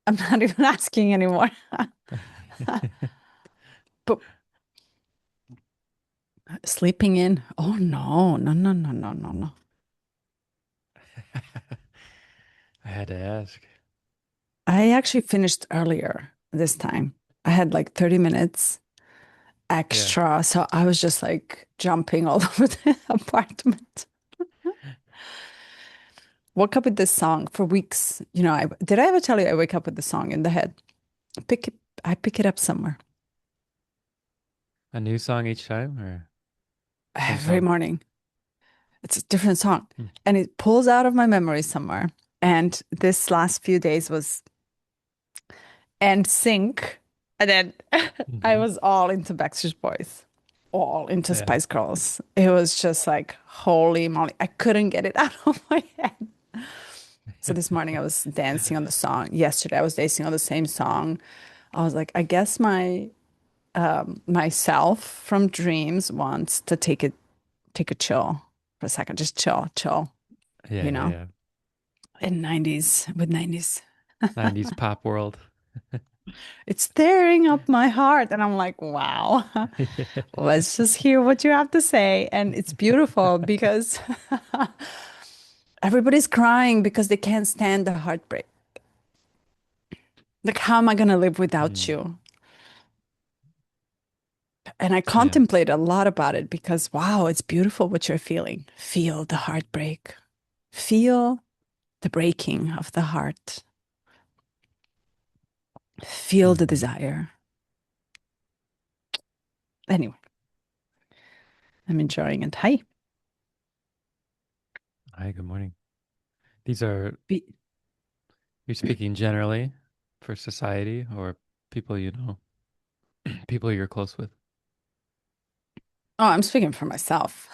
I'm not even asking anymore. But sleeping in? Oh no, no, no, no, no, no, no. I had to ask. I actually finished earlier this time. I had like 30 minutes Yeah. extra, so I was just like jumping all over the apartment. Woke up with this song for weeks. Did I ever tell you I wake up with the song in the head? Pick it, I pick it up somewhere A new song each time or same every song? morning. It's a different song, Hmm. and it pulls out of my memory somewhere. And this last few days was and sync. And then I Hmm. was all into Backstreet Boys, all into Yeah. Spice Girls. It was just like, holy moly. I couldn't get it out of my head. So this morning I was dancing on the song. Yesterday I was dancing on the same song. I was like, I guess myself from dreams wants to take a chill for a second, just chill, chill, Yeah, you yeah, know, yeah. in 90s with 90s. 90s pop world. It's tearing up my heart. And I'm like, wow, let's just hear what you have to say. And it's beautiful because everybody's crying because they can't stand the heartbreak. Like, how am I going to live without Mm. you? And I Yeah. contemplate a lot about it because, wow, it's beautiful what you're feeling. Feel the heartbreak, feel the breaking of the heart, feel the Hmm. desire. Anyway, I'm enjoying it. Hi. Hi, good morning. These are, Be- you're speaking generally for society or people you know, people you're close with. Oh, I'm speaking for myself.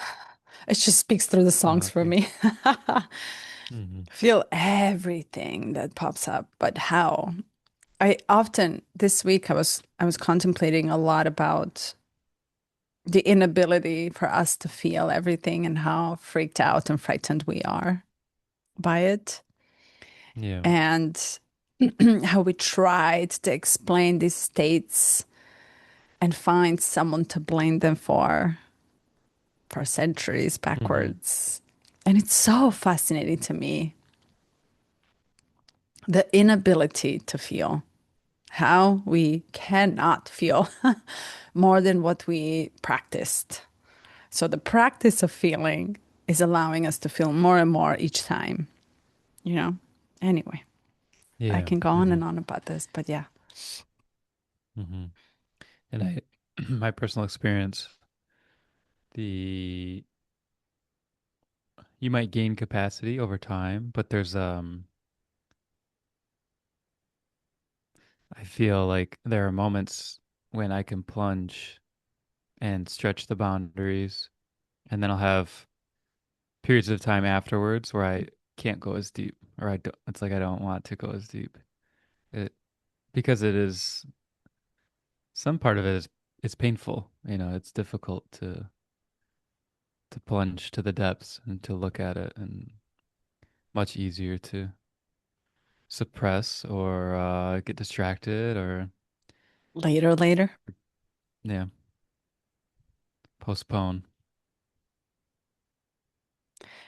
It just speaks through the songs for Okay. me. Hmm. Feel everything that pops up, but how? I often this week I was contemplating a lot about the inability for us to feel everything and how freaked out and frightened we are by it. Yeah. And how we tried to explain these states and find someone to blame them for centuries Hmm. backwards. And it's so fascinating to me, the inability to feel, how we cannot feel more than what we practiced. So the practice of feeling is allowing us to feel more and more each time, you know? Anyway, I Yeah. can go on Hmm. and on about this, but yeah. Hmm. And I, my personal experience, the you might gain capacity over time, but I feel like there are moments when I can plunge and stretch the boundaries, and then I'll have periods of time afterwards where I can't go as deep, or I don't, it's like I don't want to go as deep. It because it is some part of it is it's painful, it's difficult to plunge to the depths and to look at it, and much easier to suppress or get distracted or Later, later. yeah, postpone.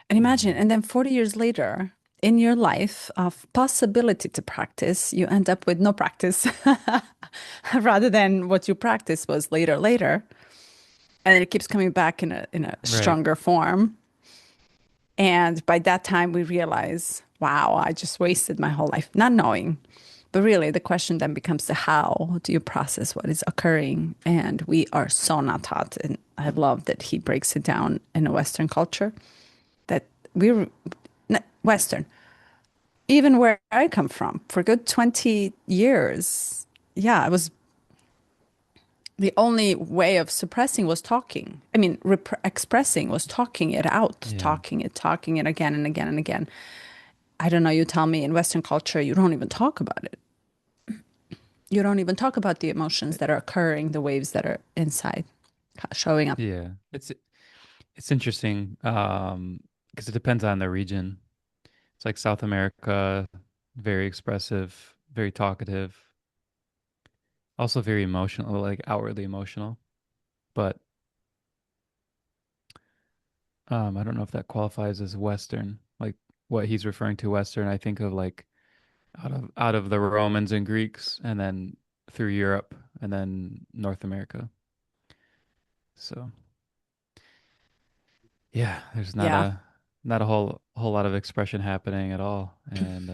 And imagine, Hmm. and then 40 years later, in your life of possibility to practice, you end up with no practice rather than what you practice was later, later. And then it keeps coming back in a Right. stronger form. And by that time, we realize, wow, I just wasted my whole life not knowing. But really, the question then becomes the how do you process what is occurring? And we are so not taught. And I love that he breaks it down in a Western culture that we're Western, even where I come from, for a good 20 years. Yeah, it was the only way of suppressing was talking. I mean, expressing was talking it out, Yeah. talking it again and again and again. I don't know, you tell me in Western culture, you don't even talk about it. You don't even talk about the emotions that are occurring, the waves that are inside showing up. Yeah. It's interesting because it depends on the region. It's like South America, very expressive. very talkative, also very emotional, like outwardly emotional. But I don't know if that qualifies as Western. Like what he's referring to Western, I think of like out of the Romans and Greeks, and then through Europe, and then North America. So yeah, there's not Yeah. a whole lot of expression happening at all, and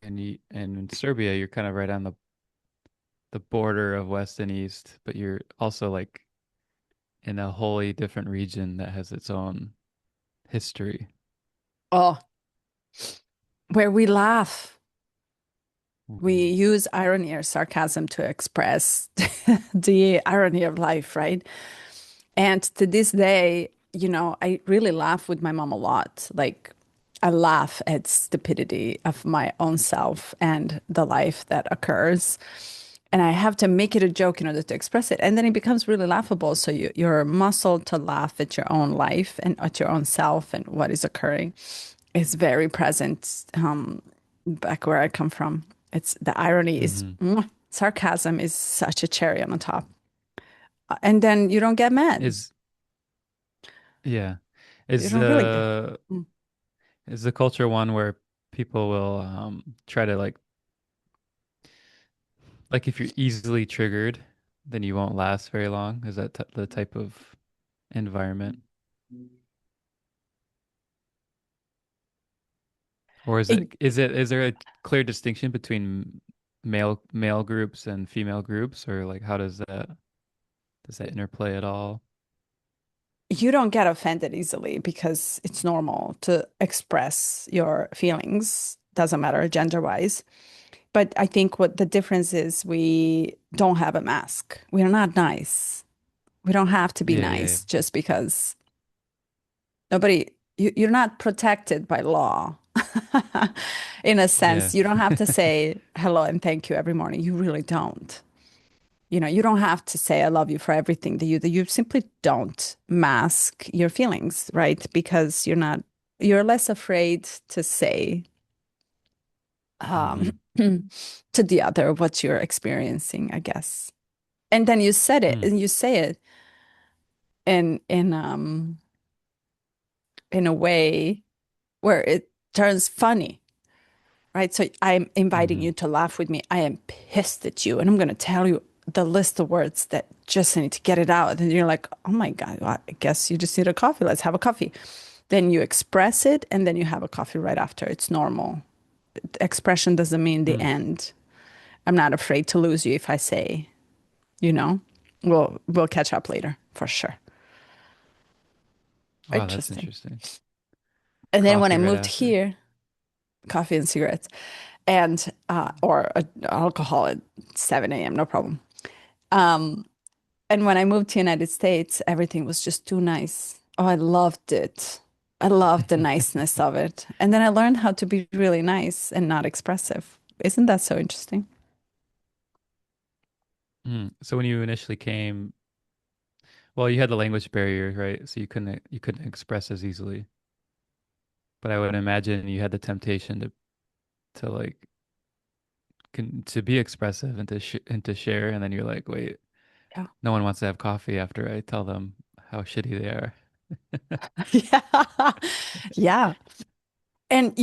in Serbia, you're kind of right on the border of West and East, but you're also like in a wholly different region that has its own history. Oh, where we laugh. We Ooh. use irony or sarcasm to express the irony of life, right? And to this day, I really laugh with my mom a lot. Like, I laugh at stupidity of my own self and the life that occurs. And I have to make it a joke in order to express it. And then it becomes really laughable. So your muscle to laugh at your own life and at your own self and what is occurring is very present back where I come from. It's the irony is Hmm. sarcasm is such a cherry on the top. And then you don't get mad. Is yeah. You Is don't really get. the Mm. is the culture one where people will try to like if you're easily triggered, then you won't last very long? Is that t the type of environment? Or It, is there a clear distinction between male groups and female groups, or like how does that interplay at all? you don't get offended easily because it's normal to express your feelings, doesn't matter gender-wise. But I think what the difference is, we don't have a mask. We are not nice. We don't have to be Yeah, yeah, yeah. nice just because you're not protected by law. In a Yeah. sense, you don't have to say hello and thank you every morning. You really don't. You don't have to say I love you for everything that you do. You simply don't mask your feelings, right? Because you're less afraid to say um, Hmm. to the other what you're experiencing, I guess. And then you said it Hmm. and you say it in a way where it turns funny. Right. So I'm inviting Hmm. you to laugh with me. I am pissed at you. And I'm going to tell you the list of words that just need to get it out. And you're like, oh my God, well, I guess you just need a coffee. Let's have a coffee. Then you express it and then you have a coffee right after. It's normal. Expression doesn't mean the Hmm. end. I'm not afraid to lose you if I say, you know, we'll catch up later for sure. Wow, that's Interesting. interesting. And then when Coffee I right moved after. here, coffee and cigarettes and or alcohol at 7 a.m. No problem. Um, and when I moved to the United States, everything was just too nice. Oh, I loved it. I loved the niceness of it. And then I learned how to be really nice and not expressive. Isn't that so interesting? Hmm. So when you initially came, well, you had the language barrier, right? So you couldn't express as easily. But I would imagine you had the temptation to like to be expressive and to share, and then you're like, wait, Yeah. no one wants to have coffee after I tell them how shitty they are. Yeah. Yeah. And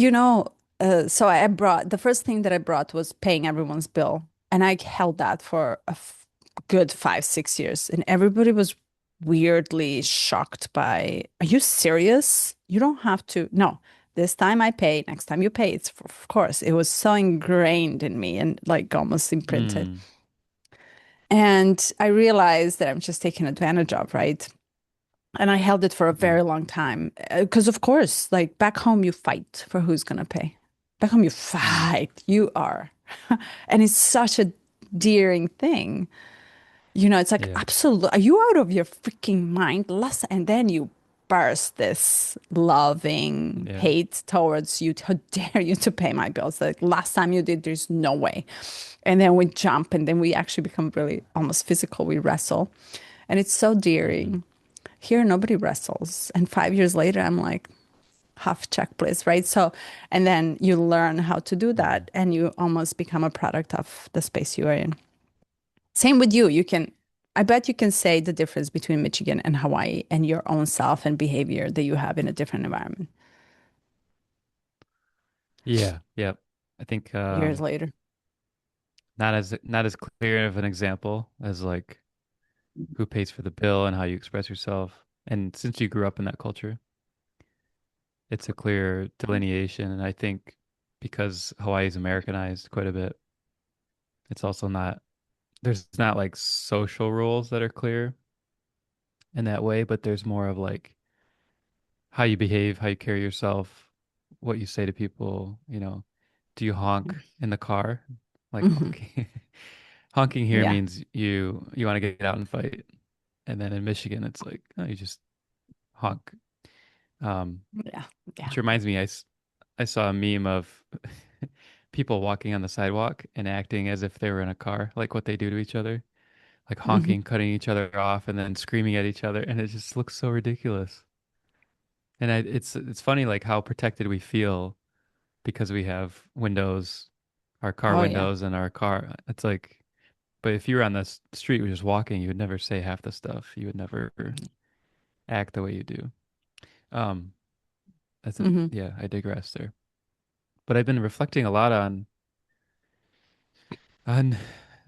so I brought the first thing that I brought was paying everyone's bill. And I held that for a good 5, 6 years. And everybody was weirdly shocked by, are you serious? You don't have to. No, this time I pay, next time you pay. It's of course, it was so ingrained in me and like almost imprinted. Mm. And I realized that I'm just taken advantage of, right? And I held it for a Yeah. very long time. Because, of course, like back home, you fight for who's going to pay. Back home, you Mm. fight. You are. And it's such a dearing thing. It's like, Yeah. absolutely. Are you out of your freaking mind? And then you burst this loving Yeah. hate towards you. How dare you to pay my bills? Like last time you did, there's no way. And then we jump and then we actually become really almost physical. We wrestle. And it's so Hmm. dearing. Here, nobody wrestles. And 5 years later, I'm like, half check, please, right? So, and then you learn how to do Hmm. that and you almost become a product of the space you are in. Same with you. I bet you can say the difference between Michigan and Hawaii and your own self and behavior that you have in a different environment Yeah, yeah. I think years later. not as clear of an example as like who pays for the bill and how you express yourself. And since you grew up in that culture, it's a clear delineation. And I think because Hawaii is Americanized quite a bit, it's also not, there's not like social rules that are clear in that way, but there's more of like how you behave, how you carry yourself, what you say to people, do you honk in the car? Like Hmm. honking. Honking here Yeah. means you want to get out and fight. And then in Michigan, it's like, oh, you just honk. Um, Yeah. Yeah. which reminds me, I saw a meme of people walking on the sidewalk and acting as if they were in a car, like what they do to each other, like Hmm. honking, cutting each other off, and then screaming at each other, and it just looks so ridiculous. And it's funny like how protected we feel because we have windows, our car Oh, yeah. windows, and our car. It's like, but if you were on the street just walking, you would never say half the stuff. You would never act the way you do. Um, Hmm. yeah, I digress there. But I've been reflecting a lot on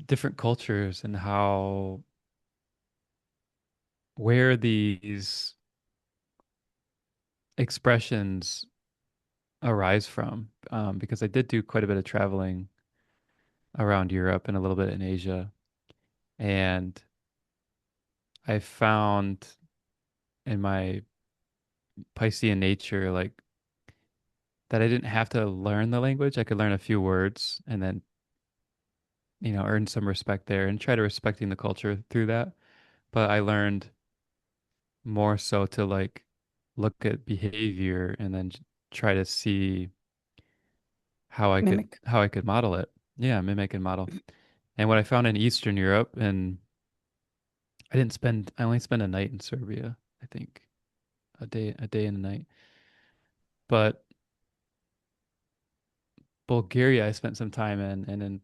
different cultures and how where these expressions arise from. Because I did do quite a bit of traveling around Europe and a little bit in Asia, and I found in my Piscean nature like that I didn't have to learn the language. I could learn a few words and then earn some respect there and try to respecting the culture through that. But I learned more so to like look at behavior and then try to see how I could Mimic. how I could model it. Yeah, mimic and model. And what I found in Eastern Europe, and I only spent a night in Serbia, I think. A day and a night. But Bulgaria I spent some time in, and in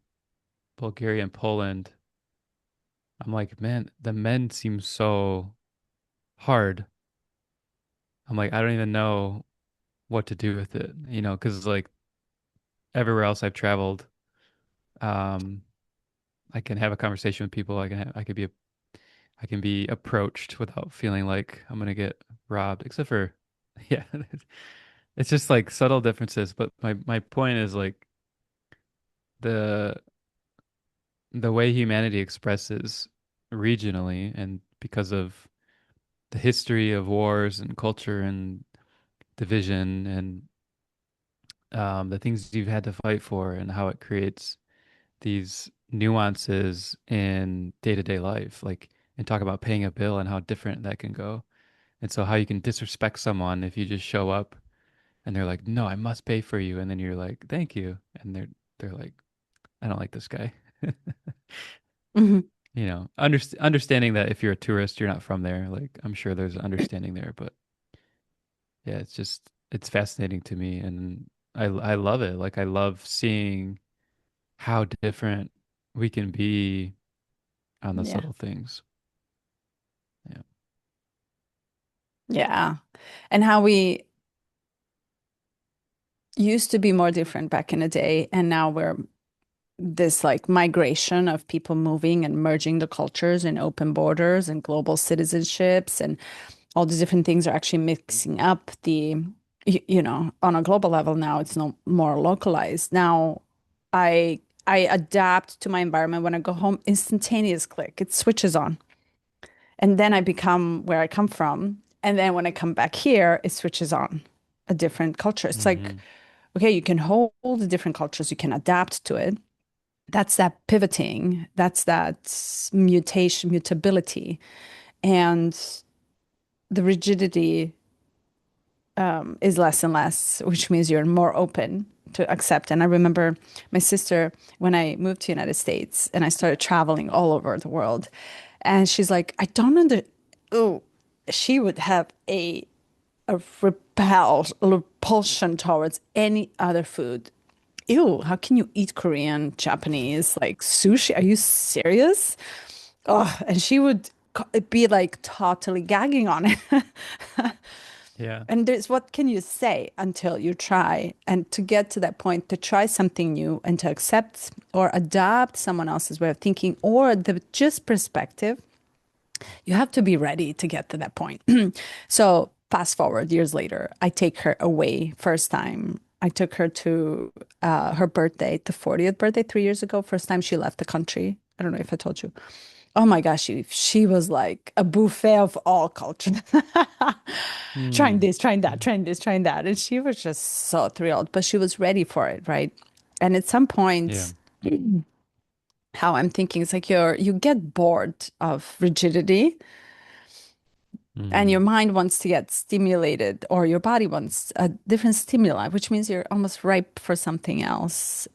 Bulgaria and Poland, I'm like, man, the men seem so hard. I'm like, I don't even know what to do with it, because like everywhere else I've traveled, um, I can have a conversation with people. I can be approached without feeling like I'm gonna get robbed, except for, yeah, it's just like subtle differences. But my point is like the the way humanity expresses regionally, and because of the history of wars and culture and division and the things you've had to fight for, and how it creates these nuances in day-to-day life, like and talk about paying a bill and how different that can go. And so how you can disrespect someone if you just show up and they're like, "No, I must pay for you." And then you're like, "Thank you." And they're like, "I don't like this guy." Hmm. Understanding that if you're a tourist, you're not from there. Like I'm sure there's understanding there, but yeah, it's fascinating to me, and I love it. Like I love seeing how different we can be on the Yeah. subtle things. Yeah. Yeah. And how we used to be more different back in the day, and now we're this like migration of people moving and merging the cultures and open borders and global citizenships and all these different things are actually mixing up on a global level now it's no more localized. Now I adapt to my environment when I go home, instantaneous click, it switches on. And then I become where I come from. And then when I come back here, it switches on a different culture. It's like, Hmm. okay, you can hold the different cultures, you can adapt to it. That's that pivoting, that's that mutation, mutability. And the rigidity is less and less, which means you're more open to accept. And I remember my sister when I moved to United States and I started traveling all over the world. And she's like, I don't under oh, she would have a repulsion towards any other food. Ew, how can you eat Korean, Japanese, like sushi? Are you serious? Oh, and she would be like totally gagging on it. Yeah. And there's what can you say until you try? And to get to that point, to try something new and to accept or adopt someone else's way of thinking or the just perspective, you have to be ready to get to that point. So fast forward years later, I take her away first time. I took her to her birthday, the 40th birthday 3 years ago. First time she left the country. I don't know if I told you. Oh my gosh, she was like a buffet of all cultures. Trying Mm. this, trying that, trying this, trying that. And she was just so thrilled, but she was ready for it, right? And at some Yeah. point, how I'm thinking is like you get bored of rigidity and your Mm. mind wants to get stimulated or your body wants a different stimuli, which means you're almost ripe for something else.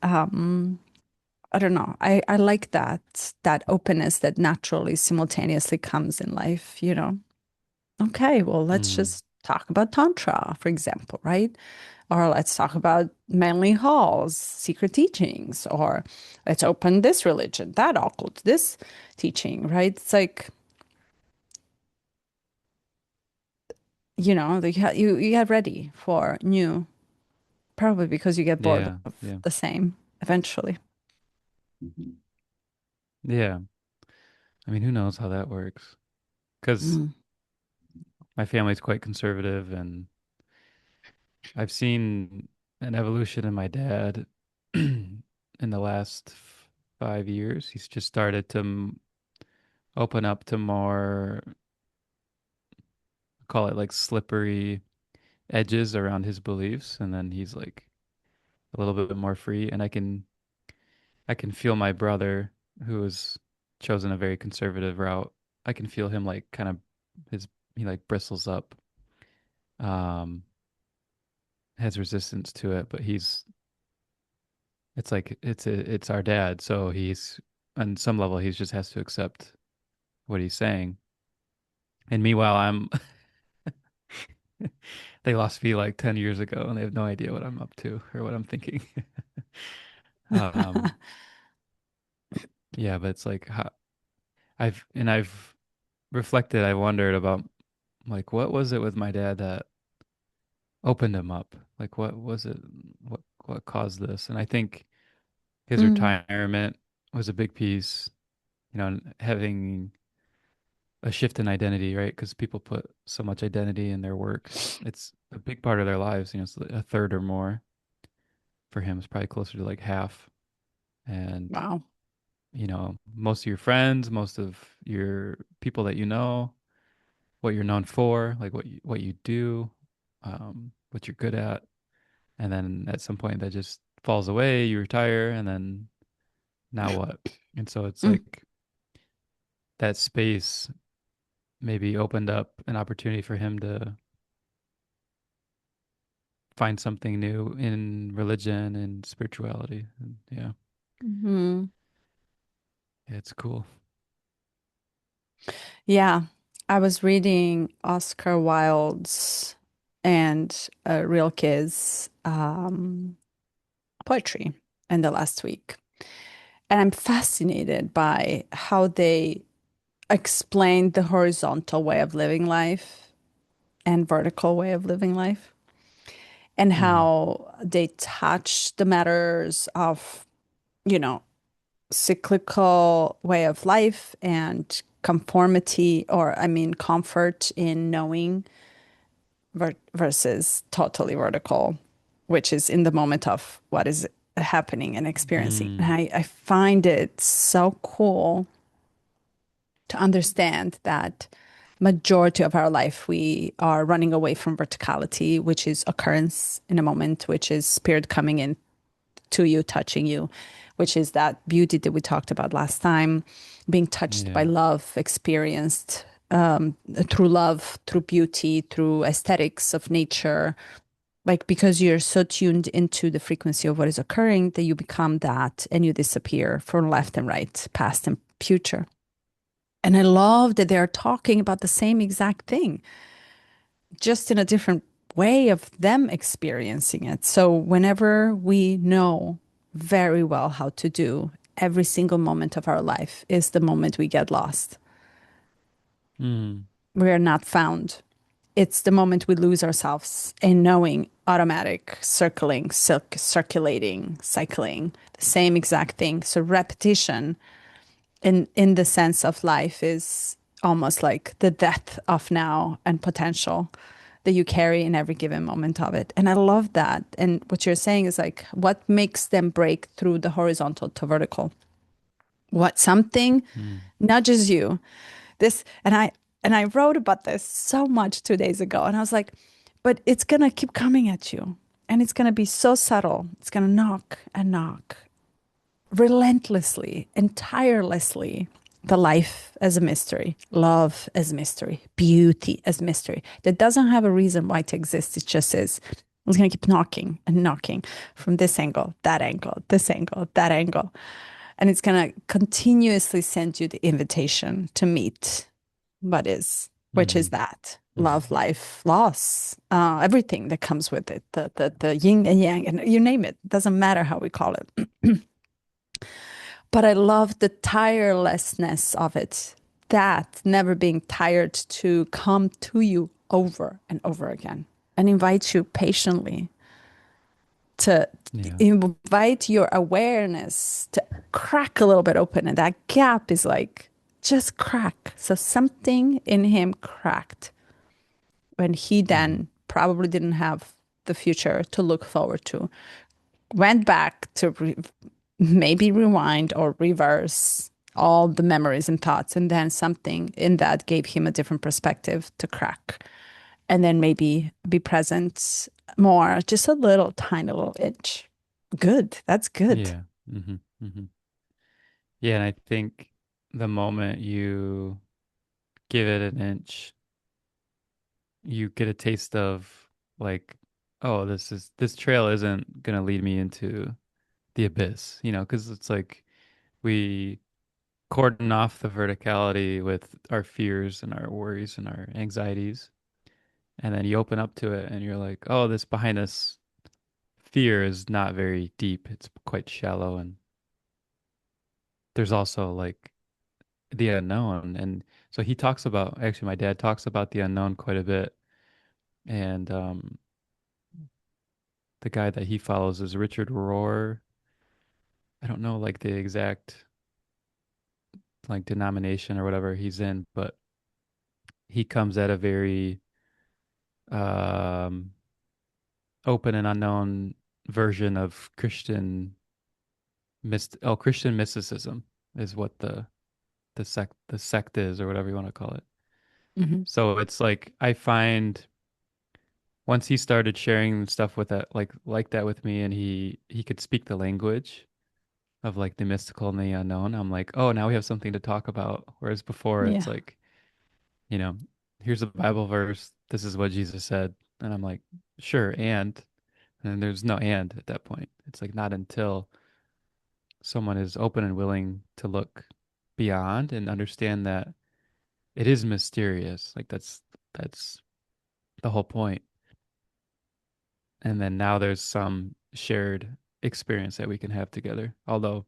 I don't know. I like that openness that naturally simultaneously comes in life, you know. Okay, well, let's Mm. just talk about Tantra, for example, right? Or let's talk about Manly Hall's secret teachings, or let's open this religion, that occult, this teaching, right? It's like, you know, you get ready for new, probably because you get bored Yeah. of Yeah. the same eventually. Yeah. I mean, who knows how that works? Because Mm. my family's quite conservative, and I've seen an evolution in my dad in the last 5 years. He's just started to open up to more, call it like slippery edges around his beliefs, and then he's like a little bit more free. And I can feel my brother, who has chosen a very conservative route. I can feel him like kind of his he like bristles up, um, has resistance to it, but he's it's like it's our dad, so he's on some level he just has to accept what he's saying. And meanwhile, I'm they lost me like 10 years ago, and they have no idea what I'm up to or what I'm thinking. um, yeah, but it's like I've reflected, I wondered about like what was it with my dad that opened him up? Like what was it? What caused this? And I think his Mm. retirement was a big piece. You know, having a shift in identity, right? Because people put so much identity in their work. It's a big part of their lives. You know, it's a third or more. For him, it's probably closer to like half. And Wow. you know, most of your friends, most of your people that you know, what you're known for, like what you do, what you're good at, and then at some point that just falls away. You retire, and then now what? And so it's Mm. like that space maybe opened up an opportunity for him to find something new in religion and spirituality. And yeah, Mhm. it's cool. Yeah, I was reading Oscar Wilde's and Rilke's poetry in the last week. And I'm fascinated by how they explain the horizontal way of living life and vertical way of living life, and Mm. how they touch the matters of, you know, cyclical way of life and conformity, or I mean, comfort in knowing versus totally vertical, which is in the moment of what is happening and experiencing. And Mm. I find it so cool to understand that majority of our life we are running away from verticality, which is occurrence in a moment, which is spirit coming in to you, touching you, which is that beauty that we talked about last time, being touched by Yeah. love, experienced through love, through beauty, through aesthetics of nature. Like, because you're so tuned into the frequency of what is occurring that you become that and you disappear from left and right, past and future. And I love that they're talking about the same exact thing, just in a different way of them experiencing it. So whenever we know very well how to do, every single moment of our life is the moment we get lost. Mm. We are not found. It's the moment we lose ourselves in knowing automatic circling, circulating, cycling, the same exact thing. So repetition in the sense of life is almost like the death of now and potential that you carry in every given moment of it. And I love that. And what you're saying is like what makes them break through the horizontal to vertical? What something Mm. nudges you. This and I wrote about this so much 2 days ago. And I was like, but it's gonna keep coming at you. And it's gonna be so subtle. It's gonna knock and knock relentlessly and tirelessly the life as a mystery, love as mystery, beauty as mystery that doesn't have a reason why to exist. It just is. It's going to keep knocking and knocking from this angle, that angle, this angle, that angle. And it's going to continuously send you the invitation to meet what is, which is Mm. that Mm. love, life, loss, everything that comes with it, the yin and yang, and you name it. Doesn't matter how we call it. But I love the tirelessness of it. That never being tired to come to you over and over again and invite you patiently to Yeah. invite your awareness to crack a little bit open. And that gap is like just crack. So something in him cracked when he Mm. then probably didn't have the future to look forward to. Went back to maybe rewind or reverse all the memories and thoughts. And then something in that gave him a different perspective to crack. And then maybe be present more, just a little tiny little inch. Good. That's good. Yeah. Hmm. Hmm. Yeah, and I think the moment you give it an inch, you get a taste of like, oh, this trail isn't gonna lead me into the abyss, because it's like we cordon off the verticality with our fears and our worries and our anxieties, and then you open up to it and you're like, oh, this behind this fear is not very deep. It's quite shallow, and there's also like the unknown. And so he talks about, actually, my dad talks about the unknown quite a bit. And the guy that he follows is Richard Rohr. I don't know like the exact like denomination or whatever he's in, but he comes at a very um, open and unknown version of Christian mysticism is what the sect is, or whatever you want to call it. Hmm. So it's like I find once he started sharing stuff with that like that with me, and he could speak the language of like the mystical and the unknown, I'm like, oh, now we have something to talk about. Whereas before it's Yeah. like, you know, here's a Bible verse, this is what Jesus said, and I'm like, sure, and there's no and at that point. It's like not until someone is open and willing to look beyond and understand that it is mysterious. Like that's the whole point. And then now there's some shared experience that we can have together. Although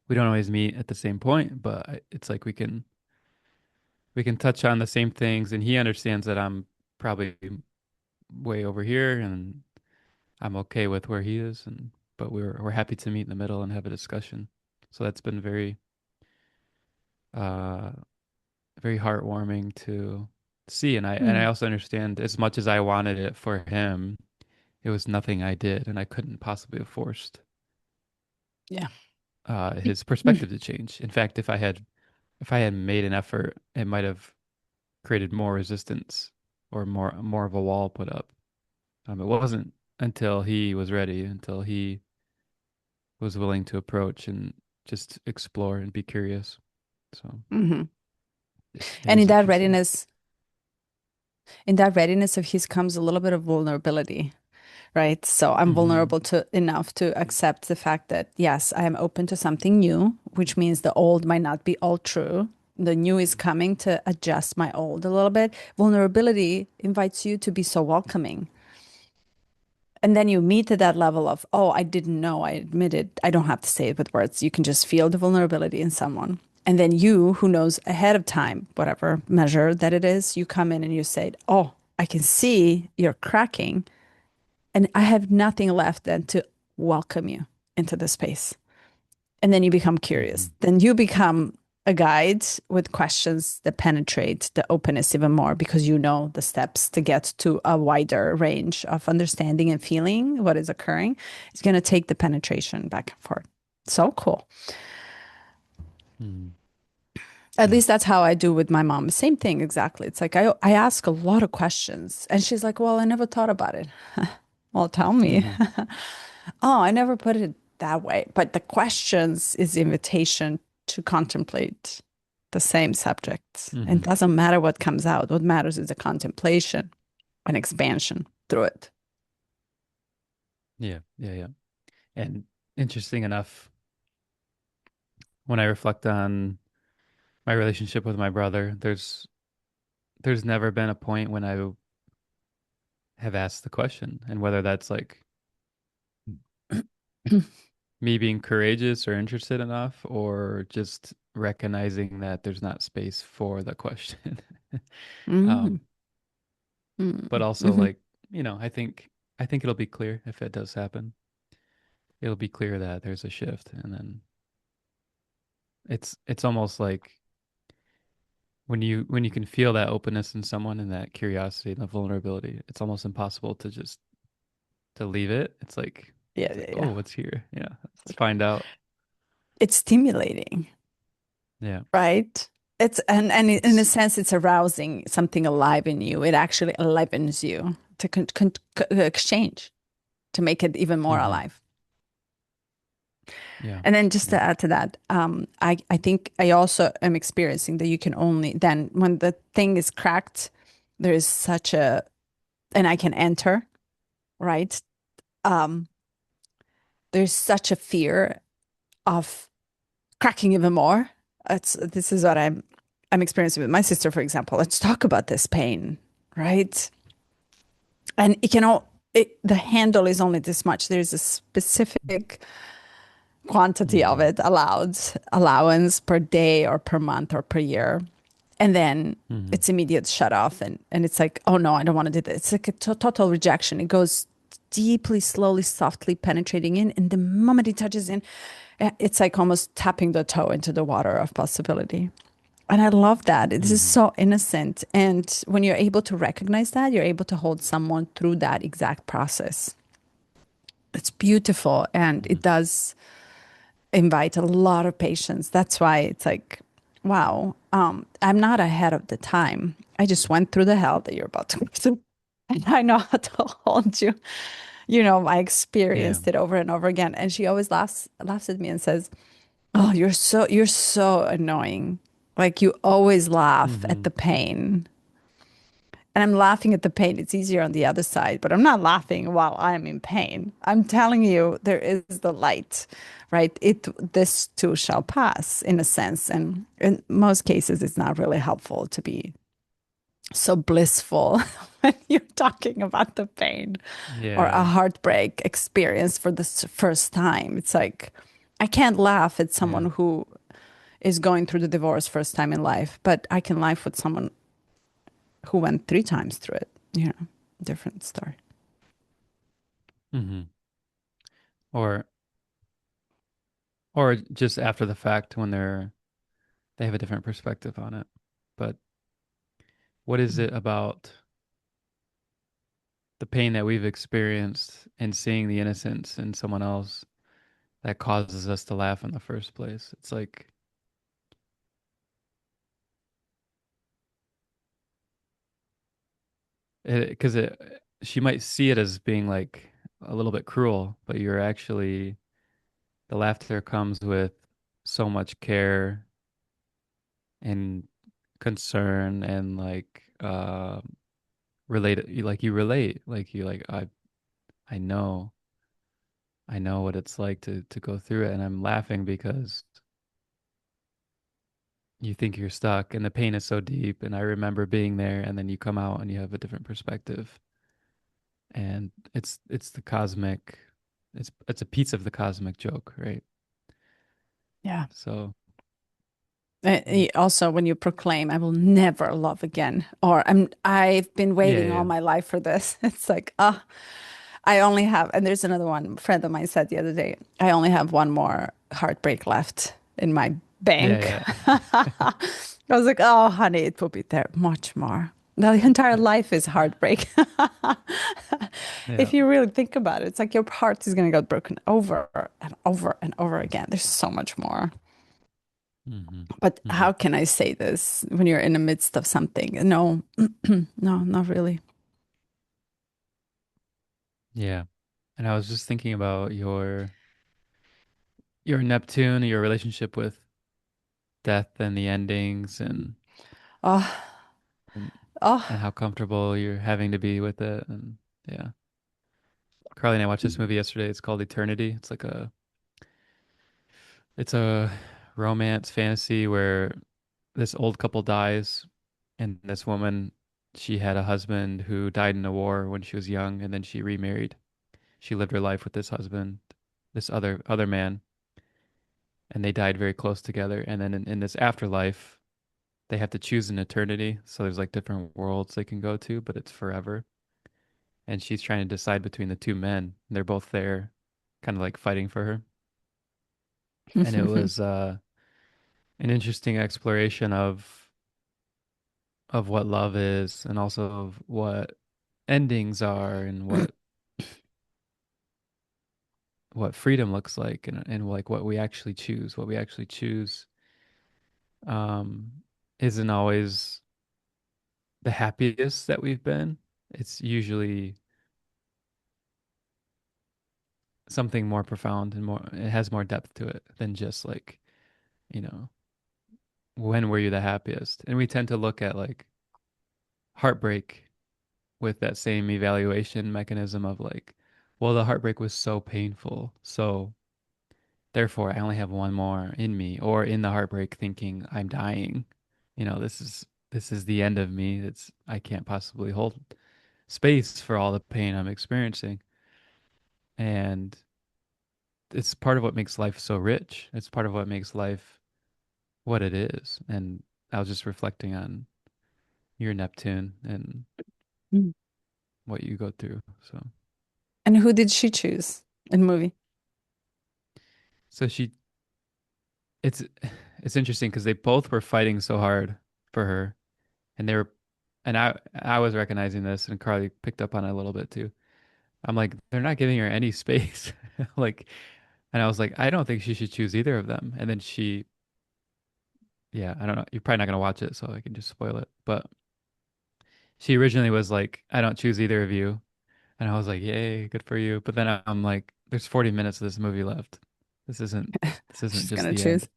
we don't always meet at the same point, but it's like we can touch on the same things, and he understands that I'm probably way over here, and I'm okay with where he is, and but we're happy to meet in the middle and have a discussion. So that's been uh very heartwarming to see. And I Mm. also understand, as much as I wanted it for him, it was nothing I did, and I couldn't possibly have forced Yeah. his perspective to change. In fact, if I had made an effort, it might have created more resistance or more of a wall put up. It wasn't until he was ready, until he was willing to approach and just explore and be curious. So Hmm. it And is interesting. in that readiness of his comes a little bit of vulnerability, right? So I'm Hmm. vulnerable to enough to accept the fact that yes, I am open to something new, which means the old might not be all true. the new is coming to adjust my old a little bit. Vulnerability invites you to be so welcoming. And then you meet at that level of, oh, I didn't know, I admitted. I don't have to say it with words. You can just feel the vulnerability in someone. And then you, who knows ahead of time, whatever measure that it is, you come in and you say, oh, I can see you're cracking. And I have nothing left than to welcome you into the space. And then you become Hmm. curious. Then you become a guide with questions that penetrate the openness even more because you know the steps to get to a wider range of understanding and feeling what is occurring. It's going to take the penetration back and forth. So cool. Hmm. At Yeah. least that's how I do with my mom. Same thing exactly. It's like I ask a lot of questions and she's like, "Well, I never thought about it." Well, tell me. Hmm. Oh, I never put it that way. But the questions is the invitation to contemplate the same subject. And it Hmm. doesn't matter what comes out. What matters is the contemplation and expansion through it. Yeah. Yeah. Yeah. And interesting enough, when I reflect on my relationship with my brother, there's never been a point when I have asked the question, and whether that's like me being courageous or interested enough, or just recognizing that there's not space for the question. Mm, um, but mm, also mhm. like, I think it'll be clear if it does happen. It'll be clear that there's a shift, and then it's almost like when you can feel that openness in someone and that curiosity and the vulnerability, it's almost impossible to just to leave it. Yeah, It's like, yeah, yeah. oh, what's here? Yeah, let's find out. It's stimulating, Yeah, right? It's and in a it's sense, it's arousing something alive in you. It actually enlivens you to exchange, to make it even more hmm alive. yeah, And then just yeah, to add to that, I think I also am experiencing that you can only then when the thing is cracked, there is such a and I can enter, right? Um, there's such a fear of cracking even more. This is what I'm experiencing with my sister, for example. Let's talk about this pain, right? And it can all the handle is only this much. There's a specific quantity of hmm it allowed allowance per day or per month or per year, and then hmm it's immediate shut off, and it's like, oh no, I don't want to do this. It's like a total rejection. It goes deeply, slowly, softly penetrating in, and the moment it touches in, it's like almost tapping the toe into the water of possibility. And I love that. This is hmm so innocent. And when you're able to recognize that, you're able to hold someone through that exact process. It's beautiful. And hmm it does invite a lot of patience. That's why it's like, wow, I'm not ahead of the time. I just went through the hell that you're about to go through. And I know how to hold you. You know, I yeah, experienced it over and over again. And she always laughs at me and says, "Oh, you're so annoying. Like you always laugh at hmm the pain." And I'm laughing at the pain. It's easier on the other side, but I'm not laughing while I'm in pain. I'm telling you, there is the light, right? This too shall pass in a sense. And in most cases, it's not really helpful to be so blissful when you're talking about the pain or a yeah, heartbreak experience for the first time. It's like, I can't laugh at yeah, someone who is going through the divorce first time in life, but I can laugh with someone who went three times through it. You know, different story. hmm or or just after the fact when they have a different perspective on it. But what is it about the pain that we've experienced and seeing the innocence in someone else that causes us to laugh in the first place? It's like because she might see it as being like a little bit cruel, but you're actually the laughter comes with so much care and concern and like relate like you relate like you like I know I know what it's like to go through it, and I'm laughing because you think you're stuck and the pain is so deep. And I remember being there, and then you come out and you have a different perspective. And it's the cosmic, it's a piece of the cosmic joke, right? Yeah. So yeah, Also, when you proclaim, "I will never love again," or I've been yeah, waiting all yeah. my life for this. It's like, ah, I only have, and there's another one. A friend of mine said the other day, I only have one more heartbreak left in my bank. Yeah, I was like, oh, honey, it will be there much more. The entire yeah. life is heartbreak. Yeah. If you really think about it, it's like your heart is going to get broken over and over and over again. There's so much more. Hmm. But Hmm. how can I say this when you're in the midst of something? No, no, not really. Yeah. And I was just thinking about your Neptune, your relationship with death and the endings, Oh, and oh. and how comfortable you're having to be with it. And yeah. Carly and I watched this movie yesterday. It's called Eternity. It's a romance fantasy where this old couple dies, and this woman, she had a husband who died in a war when she was young, and then she remarried. She lived her life with this husband, this other man, and they died very close together. And then in this afterlife, they have to choose an eternity. So there's like different worlds they can go to, but it's forever. And she's trying to decide between the two men. They're both there, kind of like fighting for her. And it was an interesting exploration of what love is, and also of what endings are, and what freedom looks like, and like what we actually choose um isn't always the happiest that we've been. It's usually something more profound, and more it has more depth to it than just like, you know, when were you the happiest? And we tend to look at like heartbreak with that same evaluation mechanism of like, well, the heartbreak was so painful, so therefore I only have one more in me, or in the heartbreak thinking I'm dying. This is the end of me. It's I can't possibly hold space for all the pain I'm experiencing. And it's part of what makes life so rich. It's part of what makes life what it is. And I was just reflecting on your Neptune and Mm. what you go through. And who did she choose in the movie? So it's it's interesting because they both were fighting so hard for her, and they were, and I was recognizing this, and Carly picked up on it a little bit too. I'm like, they're not giving her any space. Like, and I was like, I don't think she should choose either of them. And then yeah, I don't know. You're probably not gonna watch it, so I can just spoil it. But she originally was like, I don't choose either of you. And I was like, yay, good for you. But then I'm like, there's 40 minutes of this movie left. This isn't this isn't She's just gonna the choose. end.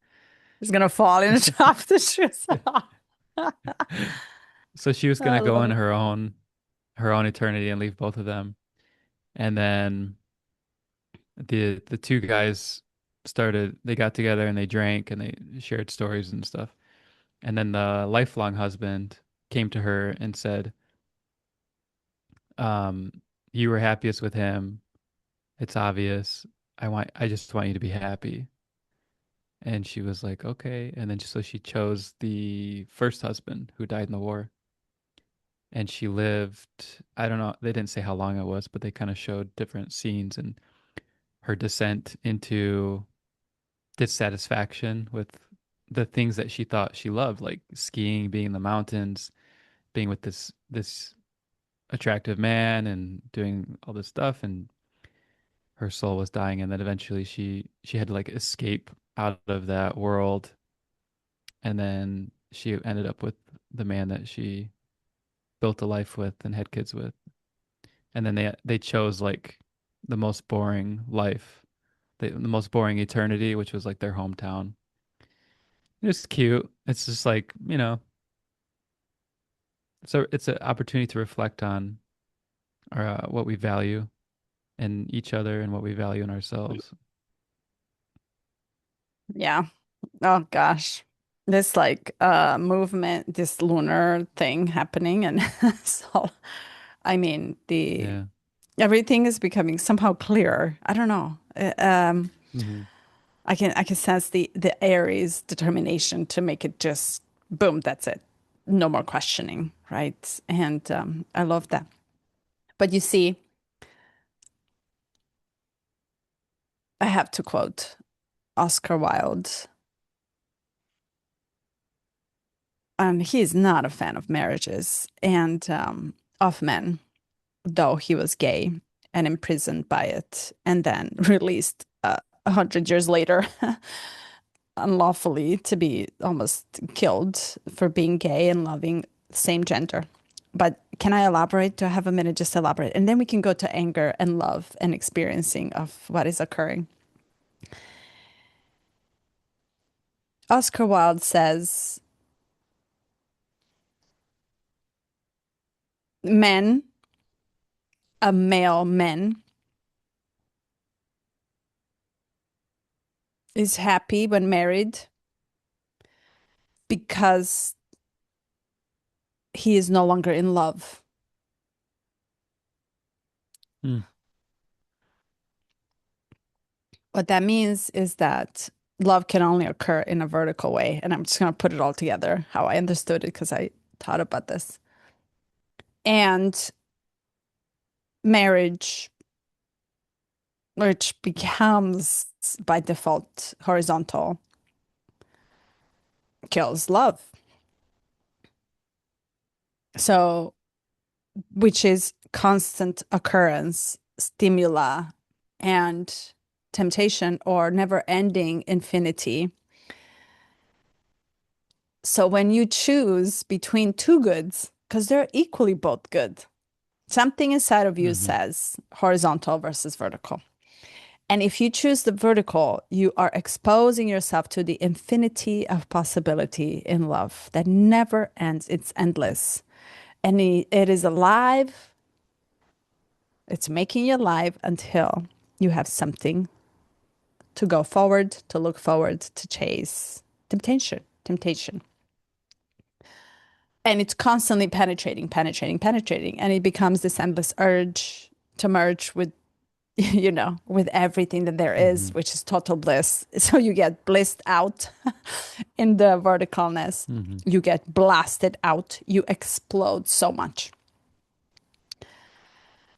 She's gonna fall in a trap to choose. So she was I gonna go love in it. her own eternity and leave both of them. And then the two guys they got together and they drank and they shared stories and stuff. And then the lifelong husband came to her and said, um, you were happiest with him. It's obvious. I just want you to be happy. And she was like, okay. And then so she chose the first husband who died in the war. And she lived, I don't know, they didn't say how long it was, but they kind of showed different scenes and her descent into dissatisfaction with the things that she thought she loved, like skiing, being in the mountains, being with this attractive man and doing all this stuff. And her soul was dying, and then eventually she had to like escape out of that world, and then she ended up with the man that she built a life with and had kids with. And then they chose like the most boring life, the most boring eternity, which was like their hometown. It's cute. It's just like, it's an opportunity to reflect on what we value in each other and what we value in ourselves. Yeah. Oh gosh. this like movement, this lunar thing happening, and so I mean the Yeah. everything is becoming somehow clearer. I don't know. Hmm. I can sense the Aries determination to make it just boom, that's it. No more questioning, right? And I love that. But you see, I have to quote Oscar Wilde, and he is not a fan of marriages and of men, though he was gay and imprisoned by it, and then released 100 years later unlawfully to be almost killed for being gay and loving same gender. But can I elaborate? Do I have a minute just to elaborate? And then we can go to anger and love and experiencing of what is occurring. Oscar Wilde says, men, a male man, is happy when married because he is no longer in love. Mm. What that means is that love can only occur in a vertical way. And I'm just going to put it all together how I understood it because I thought about this. And marriage, which becomes by default horizontal, kills love. So, which is constant occurrence, stimula, and temptation or never ending infinity. So, when you choose between two goods, because they're equally both good, something inside of you Hmm. says horizontal versus vertical. And if you choose the vertical, you are exposing yourself to the infinity of possibility in love that never ends. It's endless. And it is alive. It's making you alive until you have something to go forward, to look forward, to chase. Temptation, temptation. And it's constantly penetrating, penetrating, penetrating. And it becomes this endless urge to merge with with everything that there is, Hmm. which is total bliss. So you get blissed out in the verticalness. Hmm. You get blasted out. You explode so much.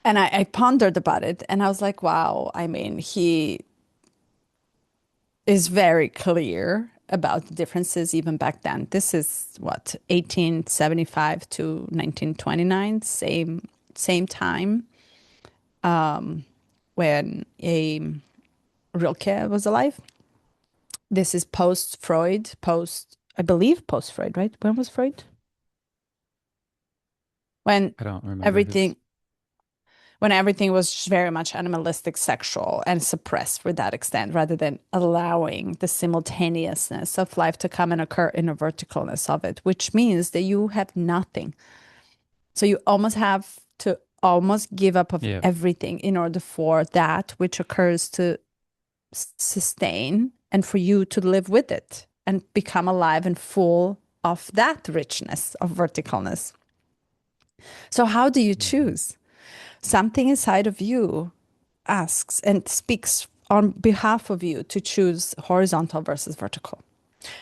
And I pondered about it and I was like, wow, I mean, he is very clear about the differences even back then. This is what, 1875 to 1929, same time when a Rilke was alive. This is post Freud, I believe post Freud, right? When was Freud? When I don't remember his. everything when everything was very much animalistic, sexual, and suppressed for that extent, rather than allowing the simultaneousness of life to come and occur in a verticalness of it, which means that you have nothing. So you almost have to almost give up of Yeah. everything in order for that which occurs to sustain and for you to live with it and become alive and full of that richness of verticalness. So, how do you Hmm. choose? Something inside of you asks and speaks on behalf of you to choose horizontal versus vertical.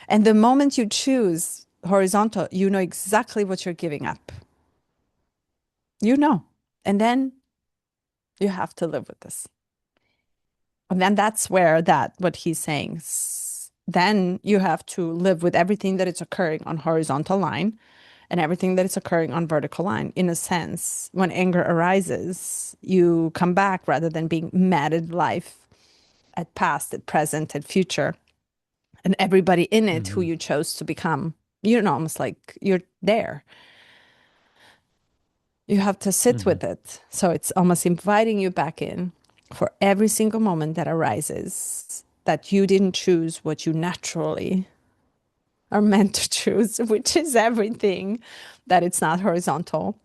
And the moment you choose horizontal, you know exactly what you're giving up. You know. And then you have to live with this. And then that's where what he's saying, then you have to live with everything that is occurring on horizontal line and everything that is occurring on vertical line. In a sense, when anger arises, you come back rather than being mad at life, at past, at present, at future, and everybody in it who Hmm. you chose to become. You're almost like you're there. You have to sit Hmm. with it. So it's almost inviting you back in for every single moment that arises that you didn't choose what you naturally are meant to choose, which is everything that it's not horizontal.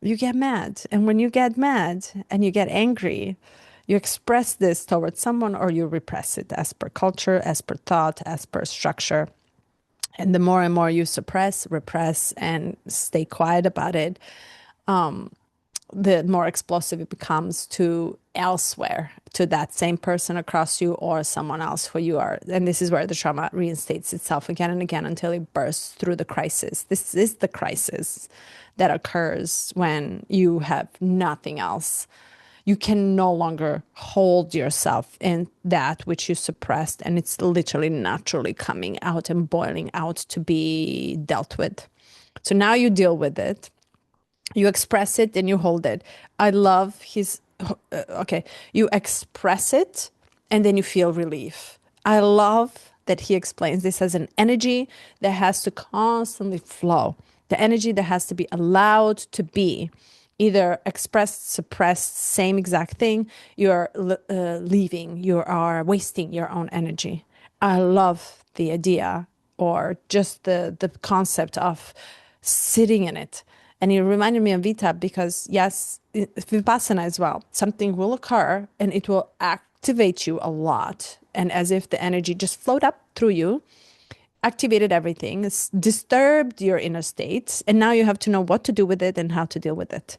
You get mad. And when you get mad and you get angry, you express this towards someone or you repress it as per culture, as per thought, as per structure. And the more and more you suppress, repress, and stay quiet about it, the more explosive it becomes to elsewhere, to that same person across you or someone else who you are. And this is where the trauma reinstates itself again and again until it bursts through the crisis. This is the crisis that occurs when you have nothing else. You can no longer hold yourself in that which you suppressed, and it's literally naturally coming out and boiling out to be dealt with. So now you deal with it, you express it, and you hold it. I love his okay, you express it and then you feel relief. I love that he explains this as an energy that has to constantly flow, the energy that has to be allowed to be either expressed, suppressed, same exact thing. You're leaving, you are wasting your own energy. I love the idea, or just the concept of sitting in it. And it reminded me of Vita because, yes, Vipassana as well. Something will occur and it will activate you a lot. And as if the energy just flowed up through you, activated everything, it's disturbed your inner states. And now you have to know what to do with it and how to deal with it.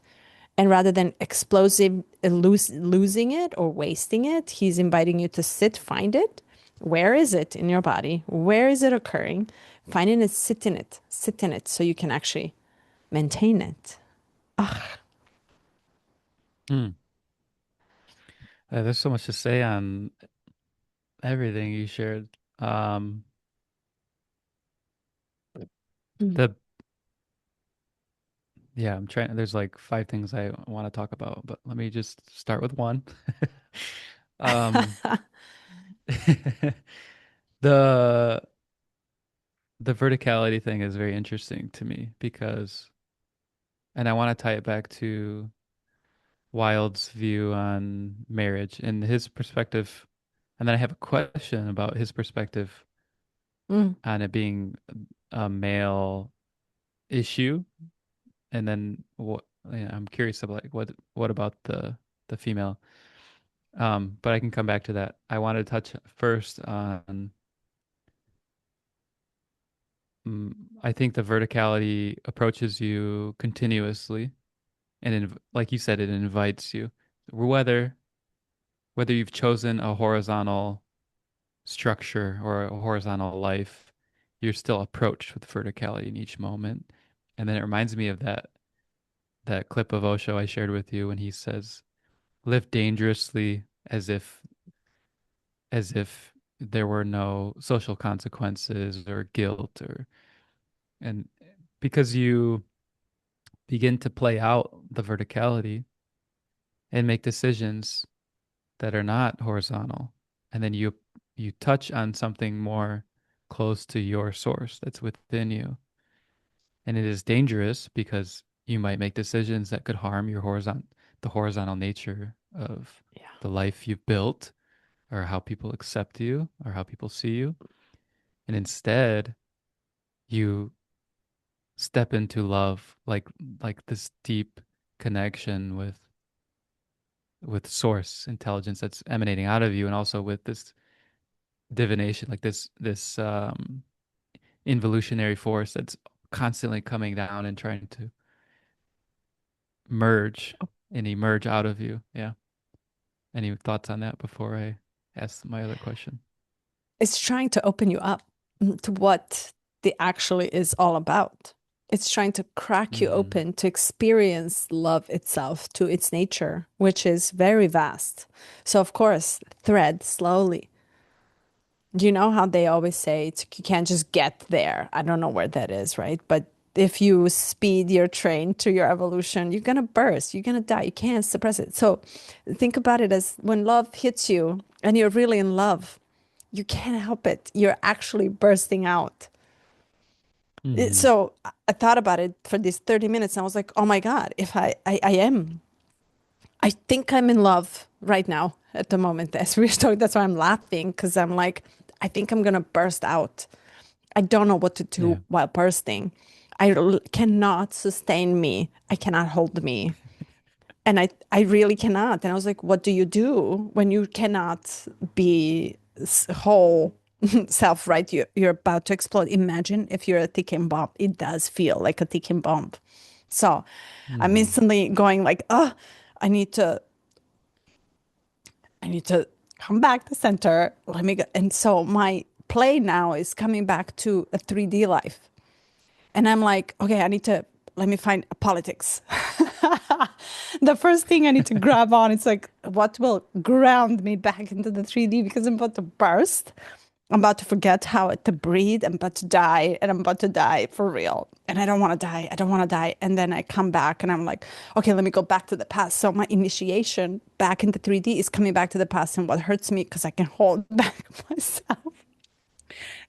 And rather than explosive losing it or wasting it, he's inviting you to sit, find it. Where is it in your body? Where is it occurring? Finding it, sit in it so you can actually maintain it. Hmm. There's so much to say on everything you shared. Um, Mm. the Yeah, I'm trying. There's like five things I want to talk about, but let me just start with one. Um, the the verticality thing is very interesting to me because, and I want to tie it back to Wilde's view on marriage and his perspective, and then I have a question about his perspective Mm. on it being a male issue, and then what? Yeah, I'm curious about like what about the female? But I can come back to that. I want to touch first on, I think the verticality approaches you continuously, and like you said, it invites you. Whether whether you've chosen a horizontal structure or a horizontal life, you're still approached with verticality in each moment. And then it reminds me of that clip of Osho I shared with you when he says, "Live dangerously as if there were no social consequences or guilt or and because you begin to play out the verticality and make decisions that are not horizontal, and then you touch on something more close to your source that's within you, and it is dangerous because you might make decisions that could harm your horizontal nature of Yeah. the life you've built, or how people accept you or how people see you, and instead you step into love, like this deep connection with source intelligence that's emanating out of you, and also with this divination, like this involutionary force that's constantly coming down and trying to merge and emerge out of you. Yeah. Any thoughts on that before I ask my other question? It's trying to open you up to what the actually is all about. It's trying to crack you Mm-hmm. open to experience love itself to its nature, which is very vast. So, of course, thread slowly. Do you know how they always say you can't just get there? I don't know where that is, right? But if you speed your train to your evolution, you're going to burst, you're going to die. You can't suppress it. So think about it as when love hits you and you're really in love, you can't help it. You're actually bursting out. Mm-hmm. So I thought about it for these 30 minutes and I was like, oh my God, if I am, I think I'm in love right now at the moment as we're talking. That's why I'm laughing because I'm like, I think I'm going to burst out. I don't know what to do Yeah. while bursting. Cannot sustain me. I cannot hold me. And I really cannot. And I was like, what do you do when you cannot be whole? self, right? You're about to explode. Imagine if you're a ticking bomb. It does feel like a ticking bomb. So I'm Hmm. instantly going like, oh, I need to, I need to come back to center. Let me go. And so my play now is coming back to a 3D life. And I'm like, okay, let me find politics. The first thing I need to grab on is like, what will ground me back into the 3D because I'm about to burst. I'm about to forget how to breathe. I'm about to die and I'm about to die for real. And I don't want to die. I don't want to die. And then I come back and I'm like, okay, let me go back to the past. So my initiation back into 3D is coming back to the past. And what hurts me because I can hold back myself.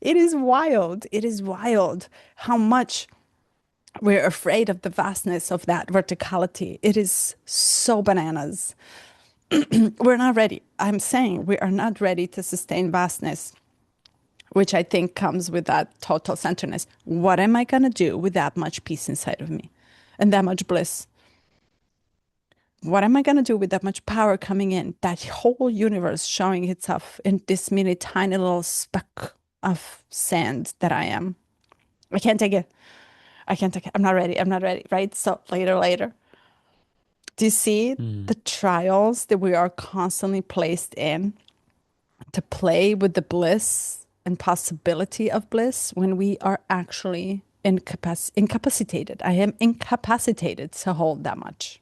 It is wild. It is wild how much we're afraid of the vastness of that verticality. It is so bananas. We're not ready. I'm saying we are not ready to sustain vastness, which I think comes with that total centeredness. What am I going to do with that much peace inside of me and that much bliss? What am I going to do with that much power coming in? That whole universe showing itself in this mini tiny little speck of sand that I am. I can't take it. I can't take it. I'm not ready. I'm not ready. Right. So later. Do you see Hmm. the trials that we are constantly placed in to play with the bliss and possibility of bliss when we are actually incapacitated? I am incapacitated to hold that much.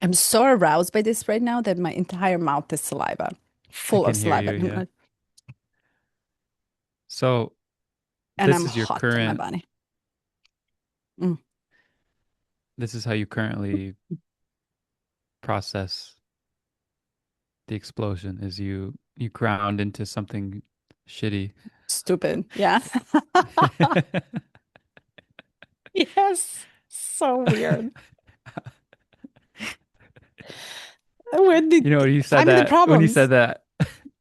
I'm so aroused by this right now that my entire mouth is saliva, I full can of hear saliva. you. Yeah. So And this I'm is your hot in my current, body. Mm. this is how you currently process the explosion is you ground into something shitty. Stupid. Yeah. Yes. So weird. Where You know, did when you problems? said that,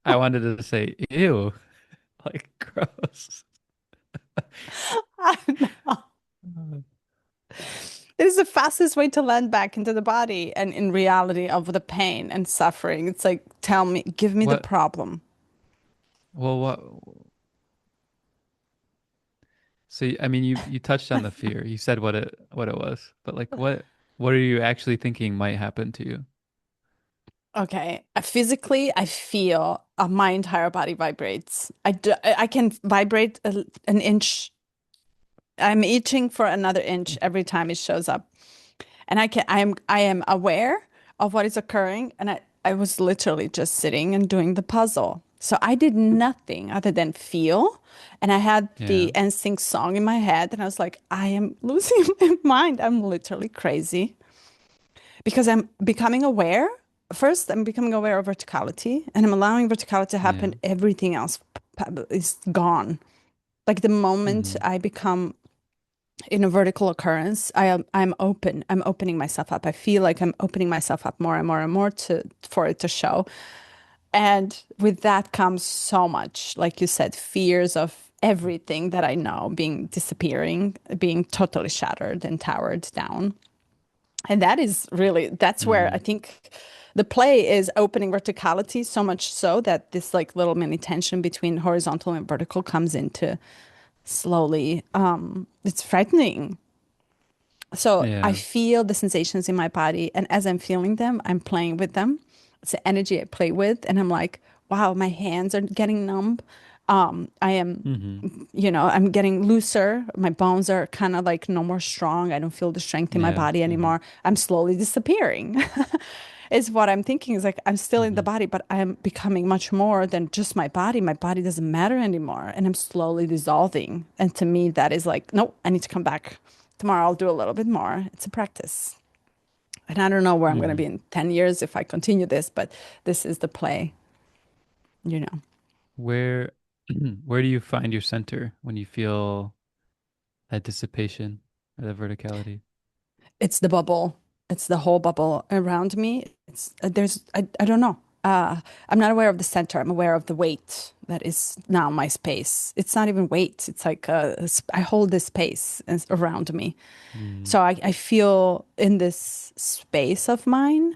I wanted to say, ew, like gross. I know. It is the fastest way to land back into the body and in reality of the pain and suffering. It's like, tell me, give me the What, problem. well, so I mean, you touched on the fear. You said what it was, but like what are you actually thinking might happen to you? Okay. Physically, I feel my entire body vibrates. I can vibrate an inch. I'm itching for another inch every time it shows up. And I am aware of what is occurring. And I was literally just sitting and doing the puzzle. So I did nothing other than feel. And I had Yeah. the NSYNC song in my head. And I was like, I am losing my mind. I'm literally crazy because I'm becoming aware. First, I'm becoming aware of verticality and I'm allowing verticality to Yeah. happen. Everything else is gone. Like the moment Hmm. I become in a vertical occurrence, I'm open. I'm opening myself up. I feel like I'm opening myself up more and more and more to for it to show. And with that comes so much, like you said, fears of everything that I know being disappearing, being totally shattered and towered down. And that is really that's where I Hmm. think the play is opening verticality so much so that this like little mini tension between horizontal and vertical comes into slowly. It's frightening. So I Yeah. feel the sensations in my body, and as I'm feeling them, I'm playing with them. It's the energy I play with, and I'm like, wow, my hands are getting numb. I am, Hmm. I'm getting looser. My bones are kind of like no more strong. I don't feel the strength in my Yeah. body Hmm. anymore. I'm slowly disappearing. Is what I'm thinking is like I'm still in the Hmm. body, but I'm becoming much more than just my body. My body doesn't matter anymore, and I'm slowly dissolving. And to me, that is like, nope, I need to come back. Tomorrow I'll do a little bit more. It's a practice. And I don't know where I'm going to Hmm. be in 10 years if I continue this, but this is the play, you know. Where where do you find your center when you feel that dissipation or the verticality? It's the bubble. It's the whole bubble around me. It's I don't know. I'm not aware of the center. I'm aware of the weight that is now my space. It's not even weight. It's like I hold this space around me. Mm. So I feel in this space of mine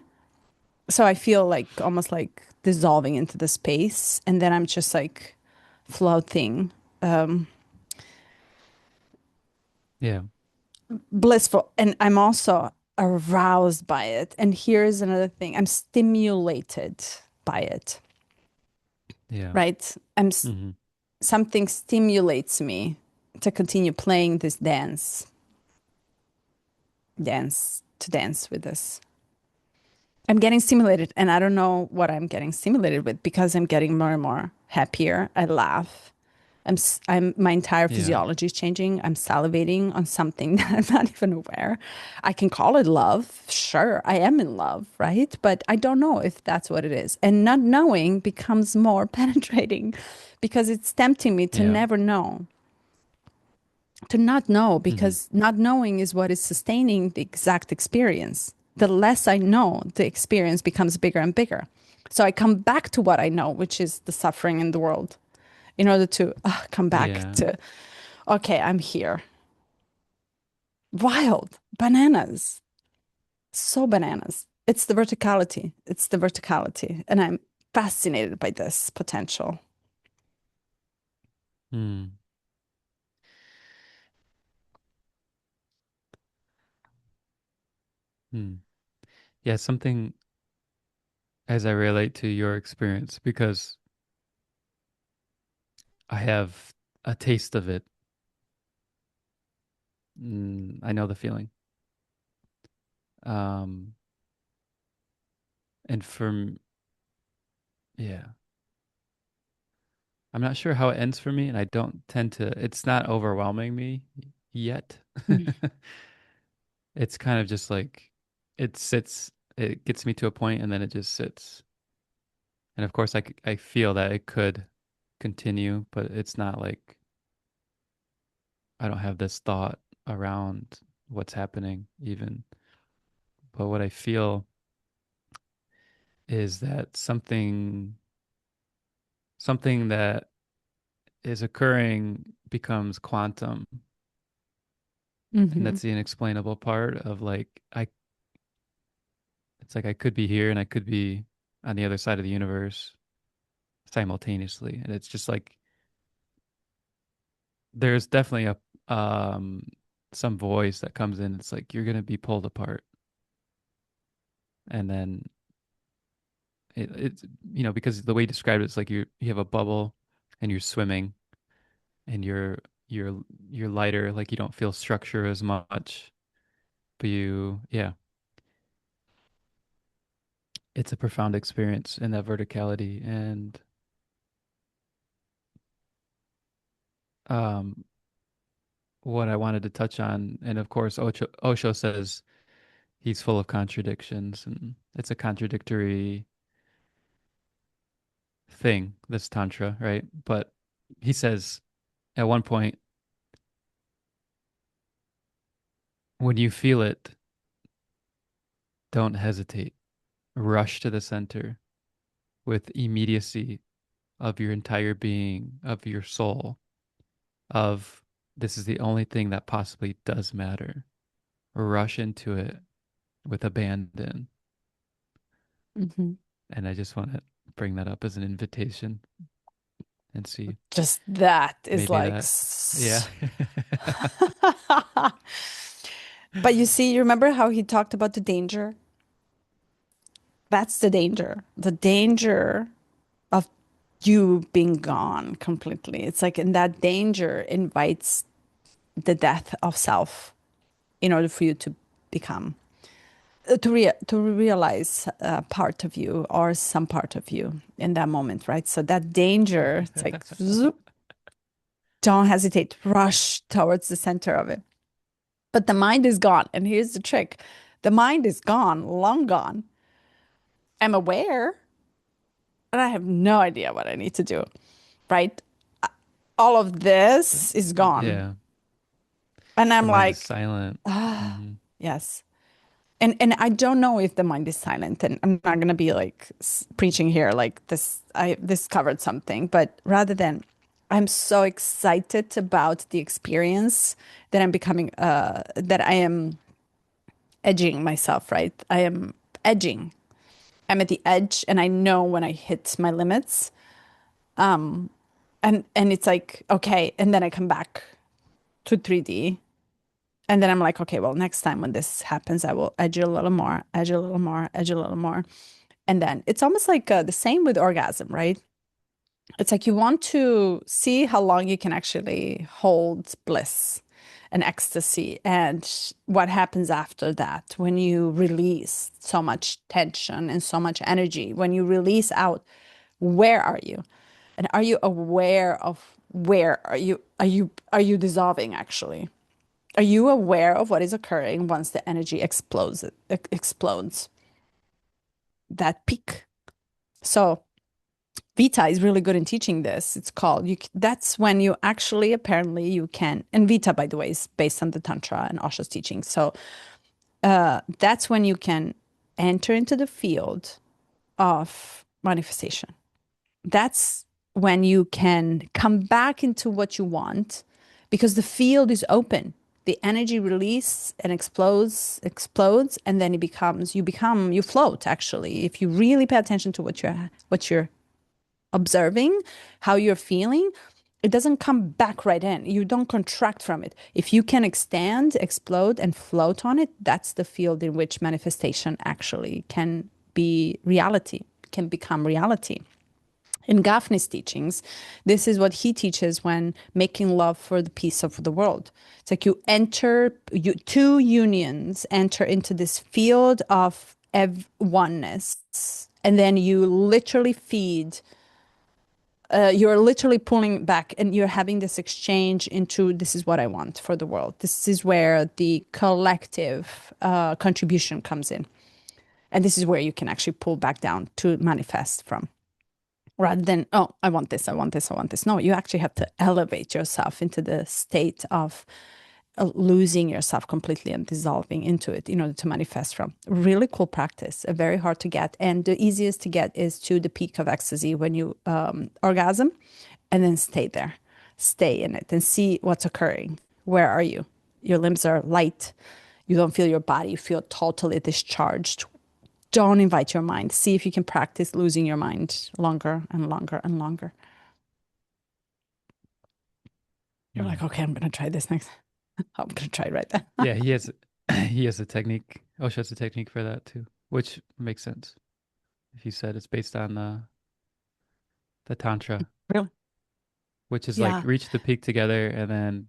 So I feel like almost like dissolving into the space, and then I'm just like floating, um, Yeah. blissful. And I'm also aroused by it. And here's another thing, I'm stimulated by it, Yeah. right? Hmm. Something stimulates me to continue playing this dance with this. I'm getting stimulated, and I don't know what I'm getting stimulated with because I'm getting more and more happier. I laugh. My entire Yeah. physiology is changing. I'm salivating on something that I'm not even aware. I can call it love. Sure, I am in love, right? But I don't know if that's what it is. And not knowing becomes more penetrating because it's tempting me to Yeah. never know, to not know, Hmm. because not knowing is what is sustaining the exact experience. The less I know, the experience becomes bigger and bigger. So I come back to what I know, which is the suffering in the world, in order to come back Yeah. to, okay, I'm here. Wild, bananas, so bananas. It's the verticality. It's the verticality. And I'm fascinated by this potential. Hmm. Hmm. Yeah, something as I relate to your experience because I have a taste of it. I know the feeling. Um, and from yeah, I'm not sure how it ends for me, and I don't tend to. It's not overwhelming me yet. Mm. It's kind of just like it sits. It gets me to a point, and then it just sits. And of course, I feel that it could continue, but it's not like I don't have this thought around what's happening even. But what I feel is that something that is occurring becomes quantum. And Hmm. that's the inexplainable part of like I it's like I could be here and I could be on the other side of the universe simultaneously. And it's just like there's definitely a some voice that comes in. It's like you're gonna be pulled apart. And then it's because the way you described it, it's like you have a bubble and you're swimming and you're you're lighter, like you don't feel structure as much. But yeah, it's a profound experience in that verticality. And um, what I wanted to touch on, and of course, Osho says he's full of contradictions, and it's a contradictory thing, this Tantra, right? But he says at one point, when you feel it, don't hesitate, rush to the center with immediacy of your entire being, of your soul, of this is the only thing that possibly does matter. Rush into it with abandon. Hmm. And I just want to bring that up as an invitation and see Just that is maybe like, that, yeah. but you see, you remember how he talked about the danger? That's the danger. The danger of you being gone completely. It's like, and that danger invites the death of self in order for you to become, to realize a part of you or some part of you in that moment, right? So that danger, it's like, zoop, don't hesitate, rush towards the center of it. But the mind is gone. And here's the trick, the mind is gone, long gone. I'm aware, and I have no idea what I need to do, right? All of this is gone. Yeah, And the I'm mind is like, silent. ah, Hmm. yes. And I don't know if the mind is silent, and I'm not gonna be like preaching here like this. I discovered something, but rather than, I'm so excited about the experience that I'm becoming, that I am edging myself, right? I am edging. I'm at the edge and I know when I hit my limits. Um, and it's like, okay, and then I come back to 3D. And then I'm like, okay, well, next time when this happens, I will edge it a little more, edge it a little more, edge it a little more. And then it's almost like the same with orgasm, right? It's like you want to see how long you can actually hold bliss and ecstasy and what happens after that when you release so much tension and so much energy. When you release out, where are you? And are you aware of where are you dissolving actually? Are you aware of what is occurring once the energy explodes that peak? So Vita is really good in teaching this. It's called that's when you actually apparently you can, and Vita, by the way, is based on the Tantra and Osho's teaching. So that's when you can enter into the field of manifestation. That's when you can come back into what you want because the field is open. The energy release and explodes, and then you float actually. If you really pay attention to what you're observing, how you're feeling, it doesn't come back right in. You don't contract from it. If you can extend, explode, and float on it, that's the field in which manifestation actually can be reality, can become reality. In Gafni's teachings, this is what he teaches when making love for the peace of the world. It's like two unions enter into this field of oneness, and then you're literally pulling back and you're having this exchange into this is what I want for the world. This is where the collective contribution comes in. And this is where you can actually pull back down to manifest from rather than, oh, I want this, I want this, I want this. No, you actually have to elevate yourself into the state of losing yourself completely and dissolving into it in order to manifest from. Really cool practice, very hard to get. And the easiest to get is to the peak of ecstasy when you orgasm and then stay there, stay in it and see what's occurring. Where are you? Your limbs are light. You don't feel your body. You feel totally discharged. Don't invite your mind. See if you can practice losing your mind longer and longer and longer. You're Mm. like, okay, I'm going to try this next. I'm going to try right then. Yeah, he has he has a technique. Osho has a technique for that too, which makes sense. If you said it's based on the Tantra, Really? which is like Yeah. reach the peak together and then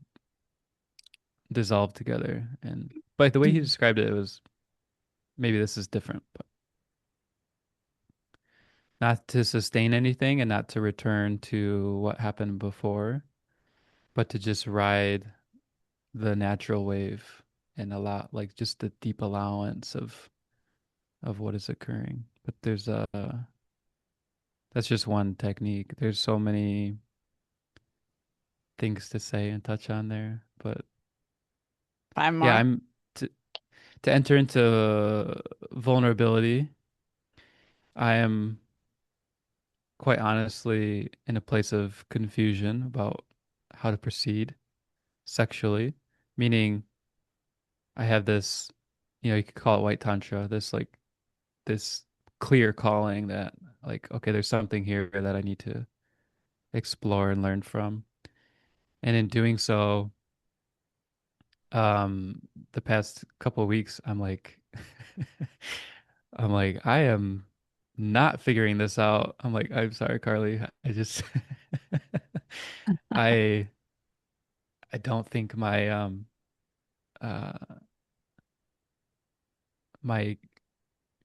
dissolve together. And but the way he described it, it was maybe this is different, but not to sustain anything and not to return to what happened before, but to just ride the natural wave and allow like just the deep allowance of what is occurring. But there's a that's just one technique. There's so many things to say and touch on there. But Five yeah, more. I'm to enter into vulnerability. I am quite honestly in a place of confusion about how to proceed sexually, meaning I have this, you could call it white tantra, this clear calling that like, okay, there's something here that I need to explore and learn from. And in doing so, um, the past couple of weeks, I'm like, I'm like, I am not figuring this out. I'm like, I'm sorry, Carly. I just, I, I don't think uh, my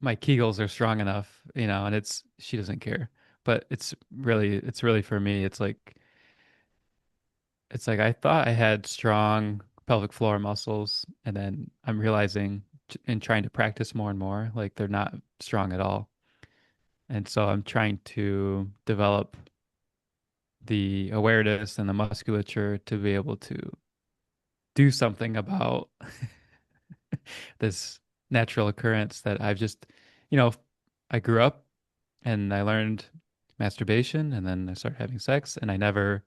my Kegels are strong enough, and she doesn't care. But it's really for me. It's like I thought I had strong pelvic floor muscles, and then I'm realizing in trying to practice more and more, like they're not strong at all. And so I'm trying to develop the awareness and the musculature to be able to do something about this natural occurrence that I've just, you know, I grew up and I learned masturbation and then I started having sex and I never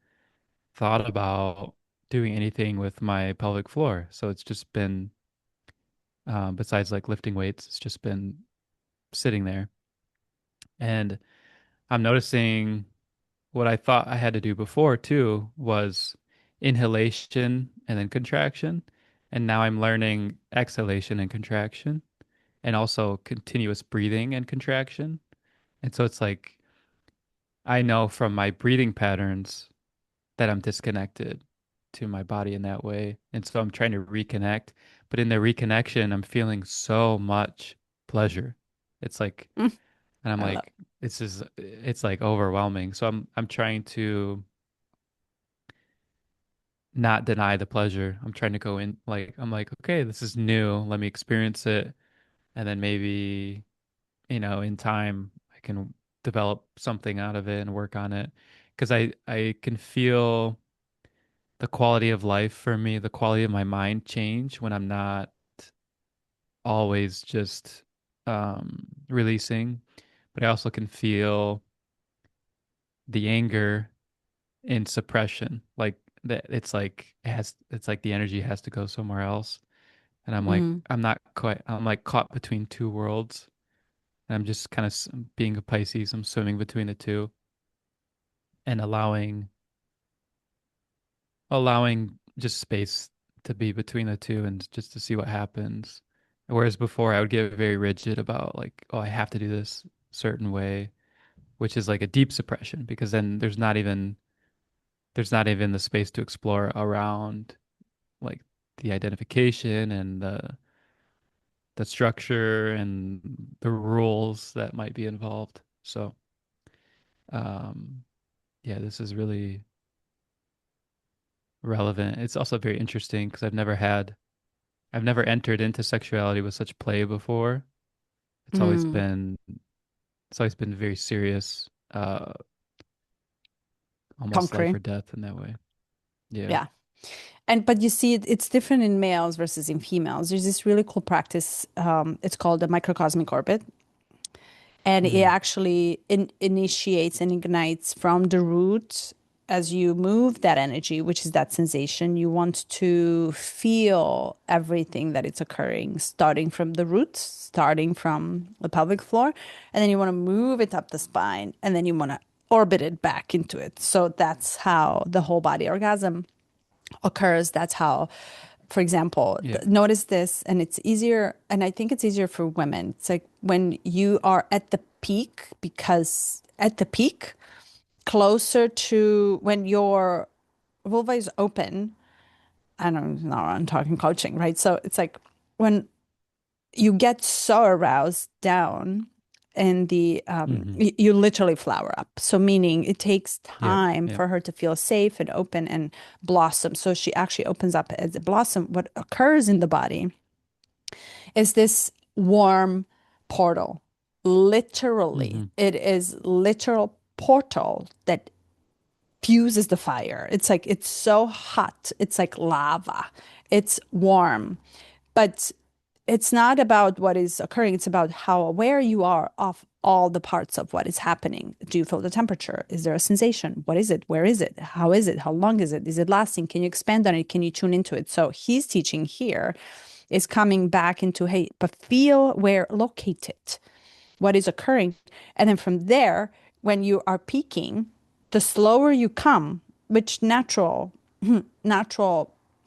thought about doing anything with my pelvic floor. So it's just been, besides like lifting weights, it's just been sitting there. And I'm noticing what I thought I had to do before too was inhalation and then contraction. And now I'm learning exhalation and contraction and also continuous breathing and contraction. And so it's like I know from my breathing patterns that I'm disconnected to my body in that way. And so I'm trying to reconnect. But in the reconnection, I'm feeling so much pleasure. It's like, Mm, and I'm I love. like, it's like overwhelming. So I'm trying to not deny the pleasure. I'm trying to go in like I'm like, okay, this is new. Let me experience it. And then maybe, in time I can develop something out of it and work on it. Because I can feel the quality of life for me, the quality of my mind change when I'm not always just releasing, but I also can feel the anger in suppression. Like that it's like the energy has to go somewhere else. And I'm like, Mm, I'm like caught between two worlds. And I'm just kind of being a Pisces, I'm swimming between the two and allowing just space to be between the two and just to see what happens. Whereas before I would get very rigid about like, oh, I have to do this certain way, which is like a deep suppression because then there's not even the space to explore around like the identification and the structure and the rules that might be involved. So, um, yeah, this is really relevant. It's also very interesting because I've never entered into sexuality with such play before. It's always mm. been, it's always been very serious, almost life Concrete. or death in that way. Yeah. Yeah. But you see, it's different in males versus in females. There's this really cool practice. It's called the microcosmic orbit. And it Mm-hmm. actually initiates and ignites from the root as you move that energy, which is that sensation. You want to feel everything that it's occurring, starting from the roots, starting from the pelvic floor, and then you want to move it up the spine, and then you want to orbit it back into it. So that's how the whole body orgasm occurs. That's how, for example, Yeah. notice this, and it's easier, and I think it's easier for women. It's like when you are at the peak, because at the peak, closer to when your vulva is open. I don't know, I'm talking coaching, right? So it's like when you get so aroused down and Mm-hmm. you literally flower up, so meaning it takes Yep. time Yep. for her to feel safe and open and blossom, so she actually opens up as a blossom. What occurs in the body is this warm portal. Literally, Mm-hmm. it is literal portal that fuses the fire. It's like it's so hot. It's like lava. It's warm. But it's not about what is occurring. It's about how aware you are of all the parts of what is happening. Do you feel the temperature? Is there a sensation? What is it? Where is it? How is it? How long is it? Is it lasting? Can you expand on it? Can you tune into it? So he's teaching here is coming back into, hey, but feel where, locate it, what is occurring. And then from there, when you are peaking, the slower you come, which natural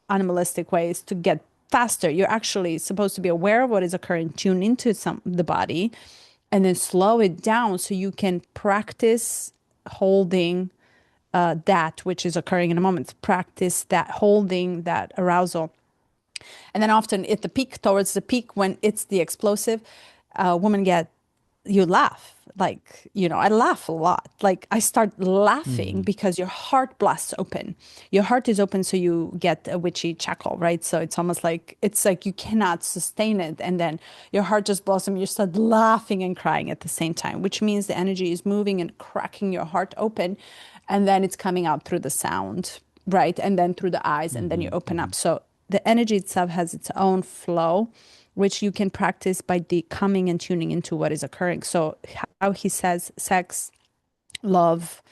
animalistic ways to get faster. You're actually supposed to be aware of what is occurring, tune into the body, and then slow it down so you can practice holding that which is occurring in a moment. Practice that holding that arousal. And then often at the peak, towards the peak, when it's the explosive, women get, you laugh. Like, I laugh a lot. Like, I start laughing Mm-hmm. because your heart blasts open. Your heart is open, so you get a witchy chuckle, right? So it's like you cannot sustain it. And then your heart just blossoms. You start laughing and crying at the same time, which means the energy is moving and cracking your heart open. And then it's coming out through the sound, right? And then through the eyes, and then you Mm-hmm. open Mm-hmm. up. So the energy itself has its own flow, which you can practice by coming and tuning into what is occurring. So, how he says sex, love,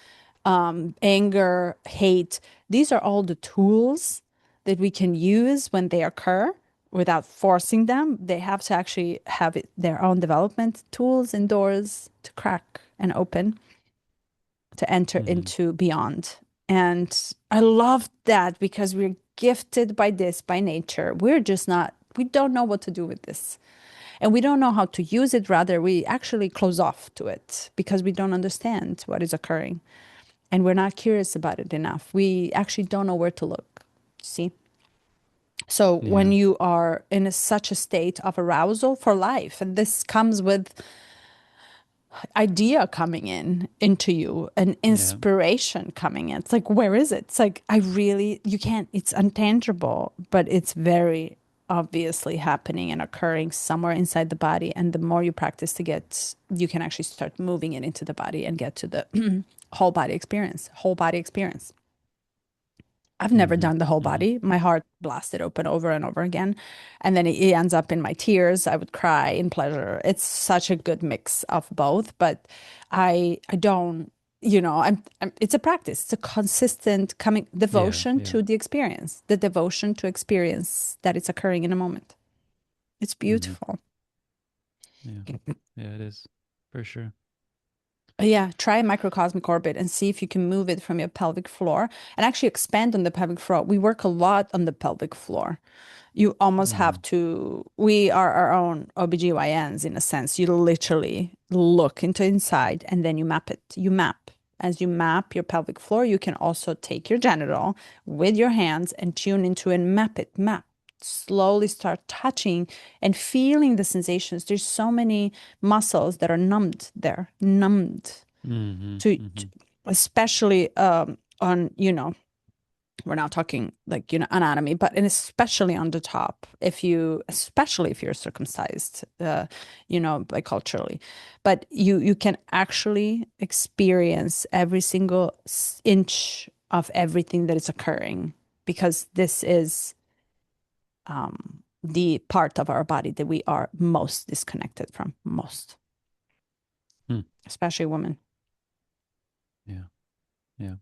anger, hate, these are all the tools that we can use when they occur, without forcing them. They have to actually have their own development tools and doors to crack and open to enter Hmm. into beyond. And I love that because we're gifted by this by nature. We're just not, we don't know what to do with this. And we don't know how to use it. Rather, we actually close off to it because we don't understand what is occurring. And we're not curious about it enough. We actually don't know where to look. See? So when Yeah. you are in such a state of arousal for life, and this comes with idea coming in into you, an Yeah. inspiration coming in. It's like, where is it? It's like, I really, you can't, it's untangible, but it's very obviously happening and occurring somewhere inside the body. And the more you practice to get, you can actually start moving it into the body and get to the whole body experience. I've never Hmm. done the whole Hmm. body. My heart blasted open over and over again. And then it ends up in my tears. I would cry in pleasure. It's such a good mix of both. But I don't, it's a practice. It's a consistent coming Yeah. devotion Yeah. to the experience, the devotion to experience that it's occurring in a moment. It's Hmm. beautiful. Yeah. Yeah, it is for sure. Yeah, try a microcosmic orbit and see if you can move it from your pelvic floor and actually expand on the pelvic floor. We work a lot on the pelvic floor. You almost have Mm. to, we are our own OBGYNs in a sense. You literally look into inside and then you map it. You map. As you map your pelvic floor, you can also take your genital with your hands and tune into and map it. Map. Slowly start touching and feeling the sensations. There's so many muscles that are numbed there, numbed Hmm. to Hmm. especially on, we're not talking like, anatomy, but and especially on the top, especially if you're circumcised, biculturally, but you can actually experience every single inch of everything that is occurring because this is the part of our body that we are most disconnected from, most, Hmm. especially women. Yeah. Yeah.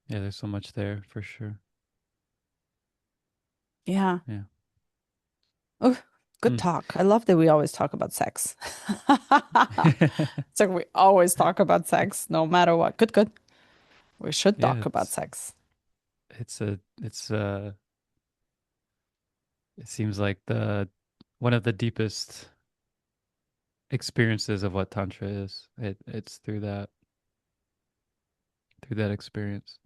Yeah. There's so much there for sure. Yeah. Yeah. Oh, good Hmm. talk. I love that we always talk about sex. It's like we always talk about sex, no matter what. Good, good. We should Yeah. talk about sex. It's it seems like the one of the deepest experiences of what Tantra is. It's through that experience.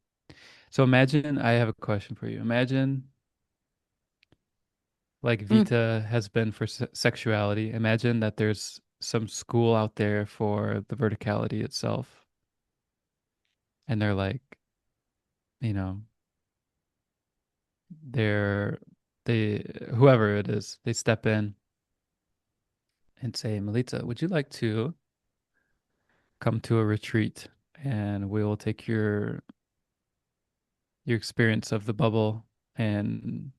So imagine I have a question for you. Imagine like Mm. Vita has been for sexuality. Imagine that there's some school out there for the verticality itself. And they're like, you know, they're they whoever it is, they step in and say, Melita, would you like to come to a retreat and we will take your experience of the bubble and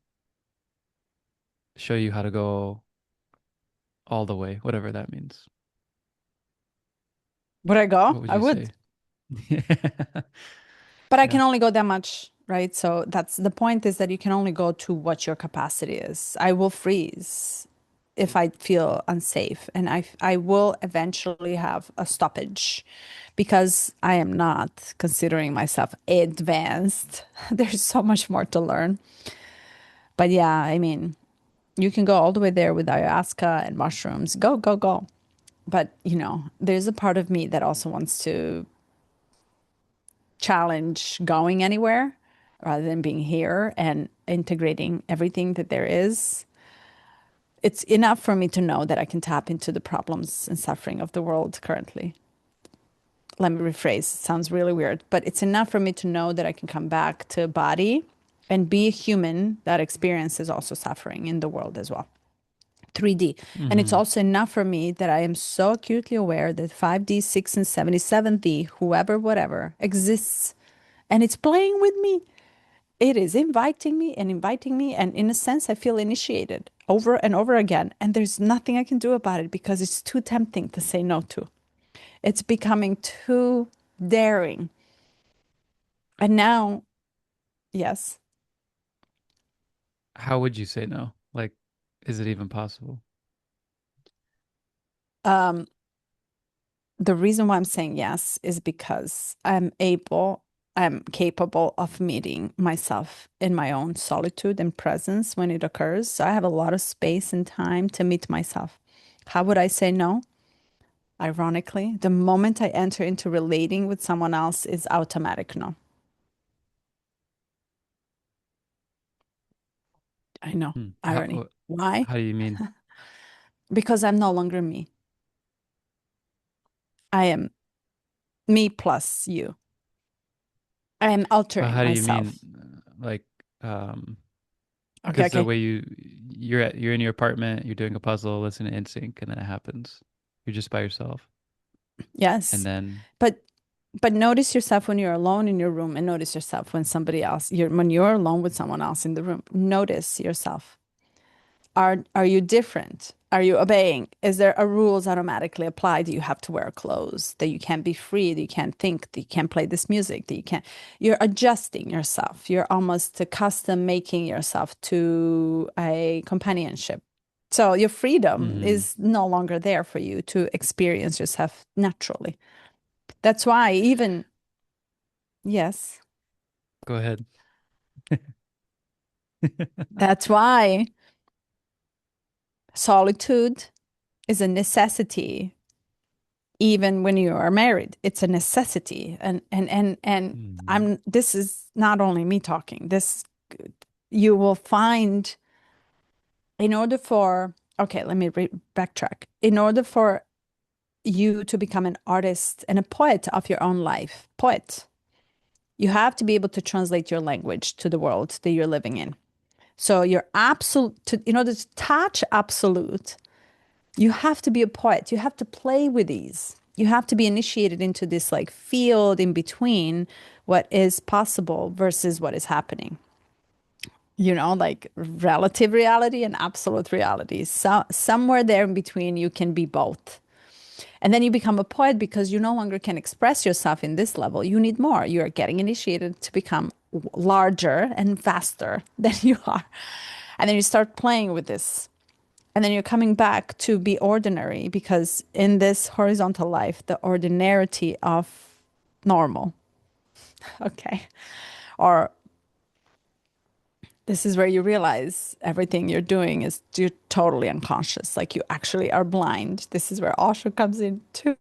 show you how to go all the way, whatever that means. Would I go? What would I you would. say? But I Yeah. can only go that much, right? So that's the point is that you can only go to what your capacity is. I will freeze if I feel unsafe, and I will eventually have a stoppage because I am not considering myself advanced. There's so much more to learn. But yeah, I mean, you can go all the way there with ayahuasca and mushrooms. Go, go, go. But, there's a part of me that also wants to challenge going anywhere rather than being here and integrating everything that there is. It's enough for me to know that I can tap into the problems and suffering of the world currently. Let me rephrase, it sounds really weird, but it's enough for me to know that I can come back to a body and be a human that experiences also suffering in the world as well. 3D. And it's Hmm. also enough for me that I am so acutely aware that 5D, 6 and 77D, whoever, whatever, exists and it's playing with me. It is inviting me and inviting me. And in a sense, I feel initiated over and over again. And there's nothing I can do about it because it's too tempting to say no to. It's becoming too daring. And now, yes. how would you say no? Like, is it even possible? Um, the reason why I'm saying yes is because I'm capable of meeting myself in my own solitude and presence when it occurs. So I have a lot of space and time to meet myself. How would I say no? Ironically, the moment I enter into relating with someone else is automatic no. I know, Hmm. irony. Why? How do you mean? Because I'm no longer me. I am me plus you. I am But altering how do you mean? myself. Like, um, Okay, because the okay. way you're in your apartment, you're doing a puzzle, listening to NSYNC, and then it happens. You're just by yourself, and Yes. then But notice yourself when you're alone in your room and notice yourself when somebody else you're when you're alone with someone else in the room. Notice yourself. Are you different? Are you obeying? Is there a rules automatically applied? Do you have to wear clothes? That you can't be free, that you can't think, that you can't play this music, that you can't you're adjusting yourself. You're almost custom making yourself to a companionship. So your freedom hmm. is no longer there for you to experience yourself naturally. That's why even yes, Go ahead. that's why solitude is a necessity even when you are married. It's a necessity. And Hmm. I'm this is not only me talking. This you will find in order for okay, let me backtrack. In order for you to become an artist and a poet of your own life, poet, you have to be able to translate your language to the world that you're living in. So you're absolute in order to touch absolute, you have to be a poet. You have to play with these. You have to be initiated into this like field in between what is possible versus what is happening. Like relative reality and absolute reality. So somewhere there in between, you can be both. And then you become a poet because you no longer can express yourself in this level. You need more. You are getting initiated to become larger and faster than you are. And then you start playing with this. And then you're coming back to be ordinary because in this horizontal life, the ordinarity of normal, okay, or this is where you realize everything you're doing is you're totally unconscious, like you actually are blind. This is where OSHO comes in to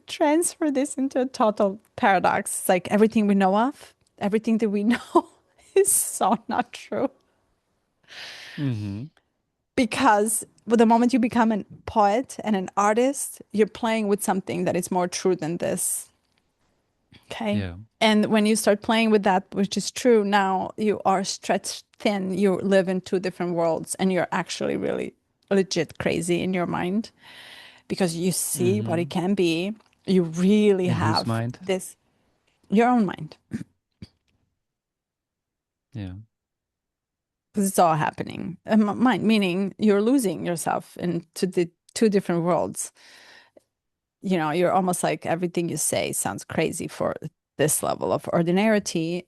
transfer this into a total paradox. It's like everything we know of, everything that we know is so not true. Hmm. Because the moment you become a poet and an artist, you're playing with something that is more true than this. Okay. Yeah. And when you start playing with that, which is true, now you are stretched thin. You live in two different worlds and you're actually really legit crazy in your mind because you see what it Hmm. can be. You really In whose have mind? this, your own mind, Yeah. because it's all happening. Mind, meaning you're losing yourself into the two different worlds. You're almost like everything you say sounds crazy for this level of ordinarity.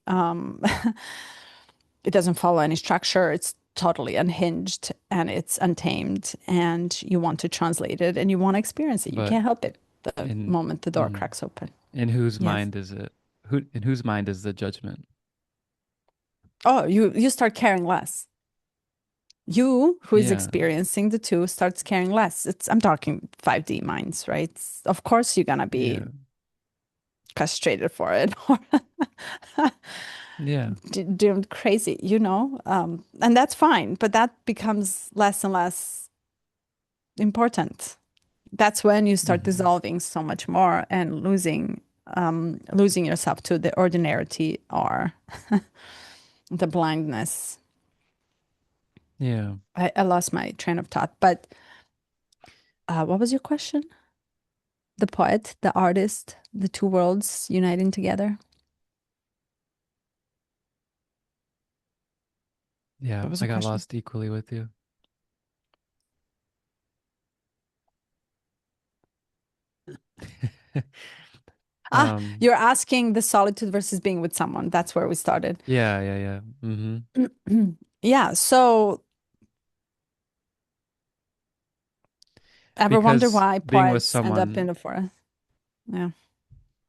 It doesn't follow any structure. It's totally unhinged and it's untamed. And you want to translate it and you want to experience it. You But can't help it the in moment the door mhm. cracks open. In whose Yes. mind is it? Who in whose mind is the judgment? Oh, you start caring less. You, who is Yeah. experiencing the two, starts caring less. I'm talking 5D minds, right? Of course, you're gonna be Yeah. castrated for it or Yeah. doomed crazy, and that's fine. But that becomes less and less important. That's when you start Hmm. dissolving so much more and losing yourself to the ordinarity or the blindness. Yeah. I lost my train of thought, but what was your question? The poet, the artist, the two worlds uniting together. Yeah. What was I the got question? lost equally with you. Ah, Um, you're asking the solitude versus being with someone. That's where we started. yeah, yeah, yeah. Hmm. Yeah. So ever wonder Because why being with prides end up in someone the forest? Yeah.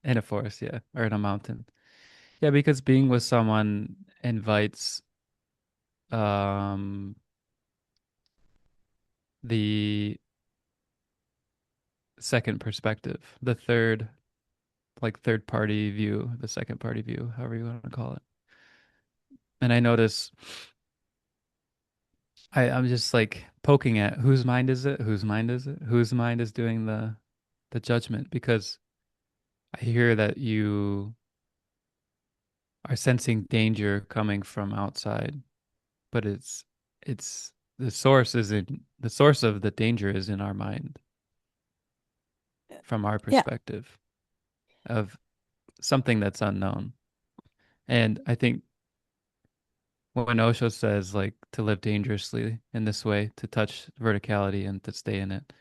in a forest, yeah, or in a mountain. Yeah, because being with someone invites um the second perspective, the third, like third party view, the second party view, however you want to call it. And I notice I'm just like poking at whose mind is it? Whose mind is it? Whose mind is doing the judgment? Because I hear that you are sensing danger coming from outside, but it's the source of the danger is in our mind from our Yeah. perspective of something that's unknown. And I think when Osho says like to live dangerously in this way, to touch verticality and to stay in it.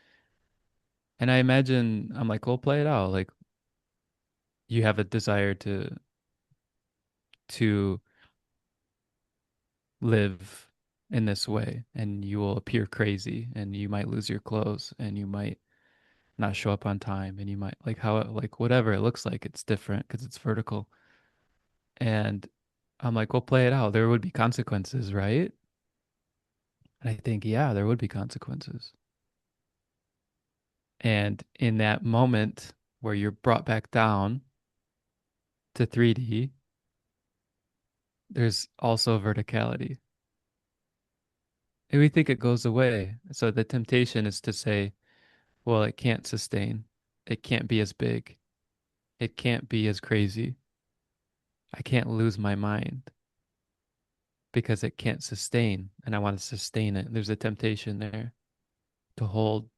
And I imagine I'm like, we'll play it out. Like you have a desire to live in this way and you will appear crazy and you might lose your clothes and you might not show up on time and you might like how it, like whatever it looks like it's different because it's vertical. And I'm like, we'll play it out. There would be consequences, right? And I think, yeah, there would be consequences. And in that moment where you're brought back down to 3D, there's also verticality. And we think it goes away. So the temptation is to say, well, it can't sustain. It can't be as big. It can't be as crazy. I can't lose my mind because it can't sustain. And I want to sustain it. There's a temptation there to hold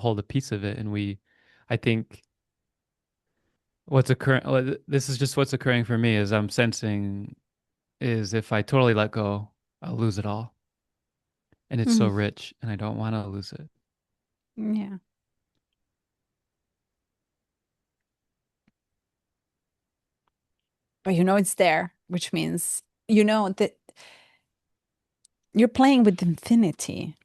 a piece of it. And I think what's occurring, this is just what's occurring for me is I'm sensing is if I totally let go, I'll lose it all. And it's so Mhm. rich and I don't want to lose it. Yeah. But you know it's there, which means you know that you're playing with infinity.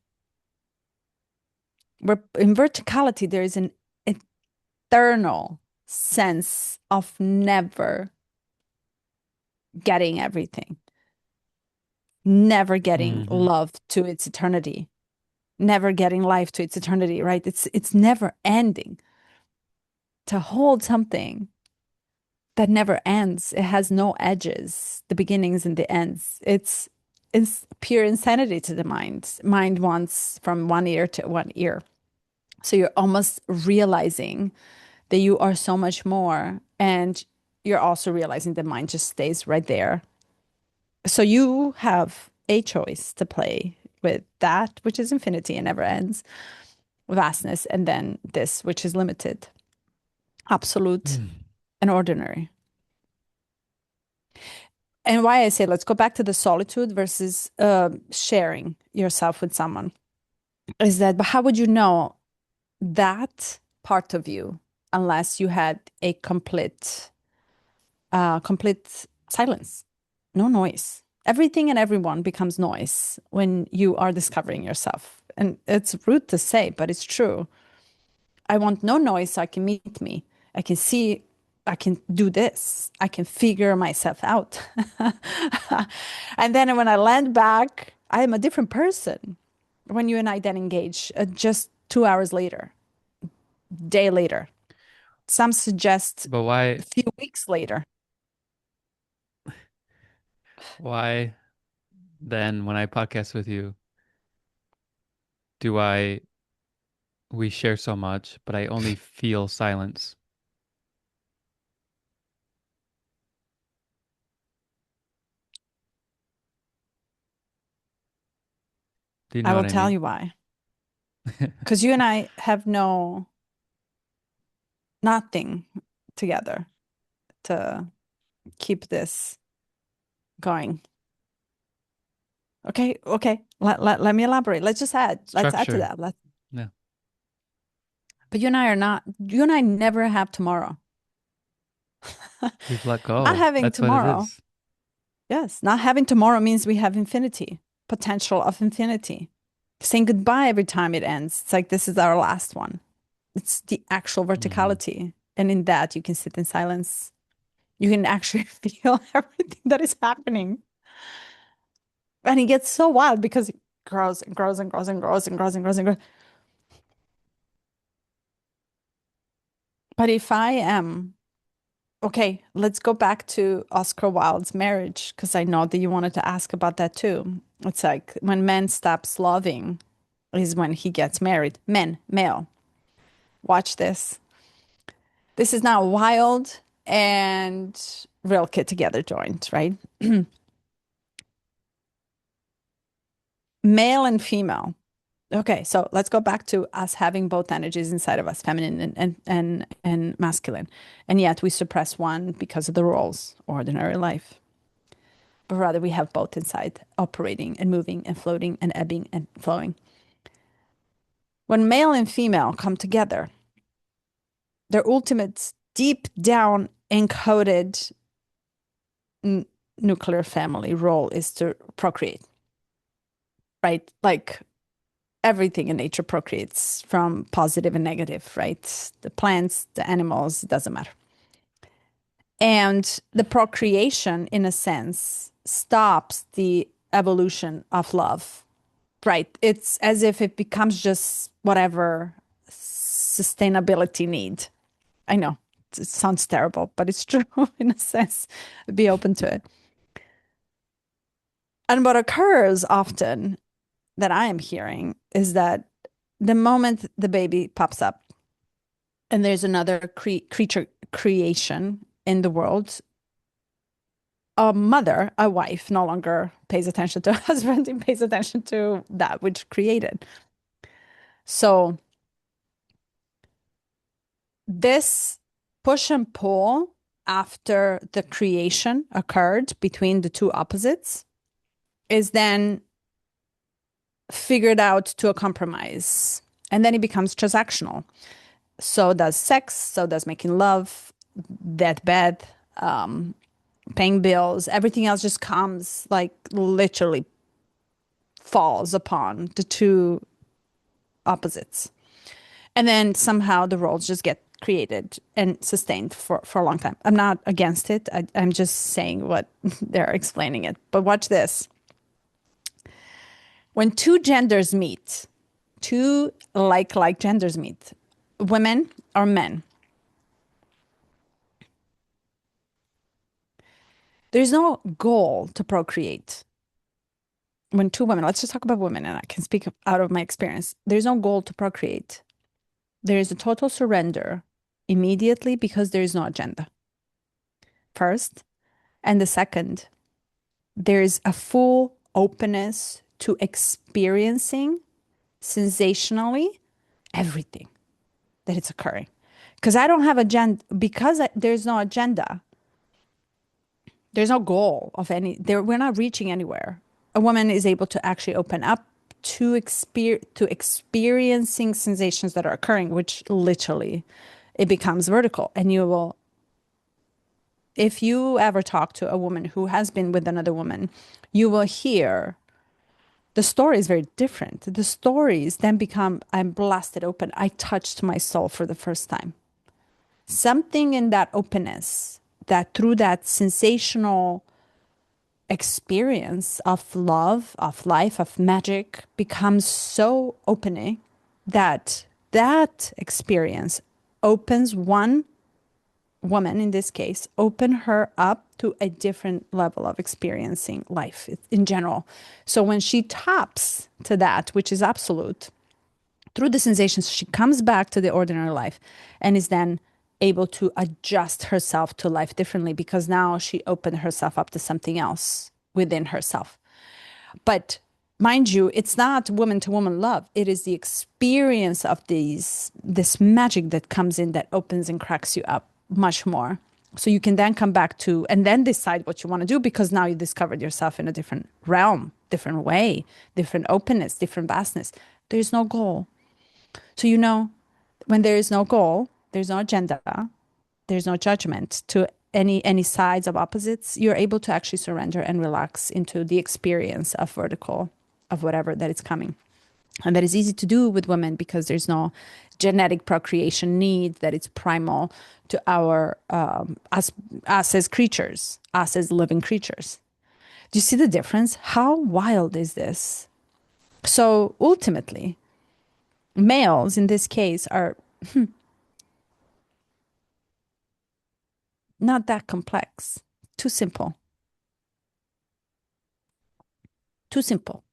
Where in verticality, there is an eternal sense of never getting everything, never getting Mm-hmm. love to its eternity, never getting life to its eternity, right? It's never ending. To hold something that never ends, it has no edges, the beginnings and the ends. It's pure insanity to the mind. Mind wants from one ear to one ear. So you're almost realizing that you are so much more. And you're also realizing the mind just stays right there. So you have a choice to play with that, which is infinity and never ends, vastness, and then this, which is limited, absolute, Mm. and ordinary. And why I say let's go back to the solitude versus sharing yourself with someone is that, but how would you know that part of you unless you had a complete silence, no noise. Everything and everyone becomes noise when you are discovering yourself. And it's rude to say, but it's true. I want no noise so I can meet me. I can see, I can do this. I can figure myself out. And then when I land back, I am a different person. When you and I then engage just 2 hours later, day later, some suggest But a few weeks later. why then when I podcast with you, do I, we share so much, but I only feel silence? Do you I know will what I tell mean? you why. Because you and I have no nothing together to keep this going. Okay, okay. Let me elaborate. Let's add to Structure. that. Yeah. But you and I are not, you and I never have tomorrow. We've let Not go. having That's what it tomorrow is. Yes, not having tomorrow means we have infinity, potential of infinity. Saying goodbye every time it ends. It's like this is our last one. It's the actual Hmm. verticality. And in that, you can sit in silence. You can actually feel everything that is happening. And it gets so wild because it grows and grows and grows and grows and grows and grows and grows. But if I am, okay, let's go back to Oscar Wilde's marriage, because I know that you wanted to ask about that too. It's like when man stops loving is when he gets married. Men, male. Watch this. This is now wild and real kid together joint, right? Male and female. Okay, so let's go back to us having both energies inside of us, feminine and masculine. And yet we suppress one because of the roles, ordinary life. But rather we have both inside, operating and moving and floating and ebbing and flowing. When male and female come together, their ultimate deep down encoded n nuclear family role is to procreate, right? Like everything in nature procreates from positive and negative, right? The plants, the animals, it doesn't matter. And the procreation, in a sense, stops the evolution of love, right? It's as if it becomes just whatever sustainability need. I know it sounds terrible, but it's true in a sense. Be open to it. And what occurs often that I am hearing is that the moment the baby pops up and there's another creature creation in the world, a mother, a wife, no longer pays attention to a husband and pays attention to that which created. So this push and pull after the creation occurred between the two opposites is then figured out to a compromise. And then it becomes transactional. So does sex, so does making love, that bed, paying bills, everything else just comes like literally falls upon the two opposites. And then somehow the roles just get created and sustained for a long time. I'm not against it. I'm just saying what they're explaining it. But watch this. When two genders meet, two like genders meet, women or men, there's no goal to procreate. When two women, let's just talk about women, and I can speak out of my experience. There's no goal to procreate. There is a total surrender immediately because there is no agenda, first. And the second, there is a full openness to experiencing sensationally everything that is occurring. Because I don't have agenda, because there's no agenda, there's no goal of any, there, we're not reaching anywhere. A woman is able to actually open up to experiencing sensations that are occurring, which literally it becomes vertical. And you will, if you ever talk to a woman who has been with another woman, you will hear the story is very different. The stories then become, I'm blasted open. I touched my soul for the first time. Something in that openness, that through that sensational experience of love, of life, of magic becomes so opening that that experience opens one woman, in this case, open her up to a different level of experiencing life in general. So when she taps to that, which is absolute, through the sensations, she comes back to the ordinary life and is then able to adjust herself to life differently because now she opened herself up to something else within herself. But mind you, it's not woman to woman love. It is the experience of this magic that comes in that opens and cracks you up much more. So you can then come back to and then decide what you want to do because now you discovered yourself in a different realm, different way, different openness, different vastness. There's no goal. So when there is no goal, there's no agenda, there's no judgment to any sides of opposites, you're able to actually surrender and relax into the experience of vertical of whatever that is coming. And that is easy to do with women because there's no genetic procreation need that it's primal to our us as creatures, us as living creatures. Do you see the difference? How wild is this? So ultimately, males in this case are not that complex. Too simple. Too simple.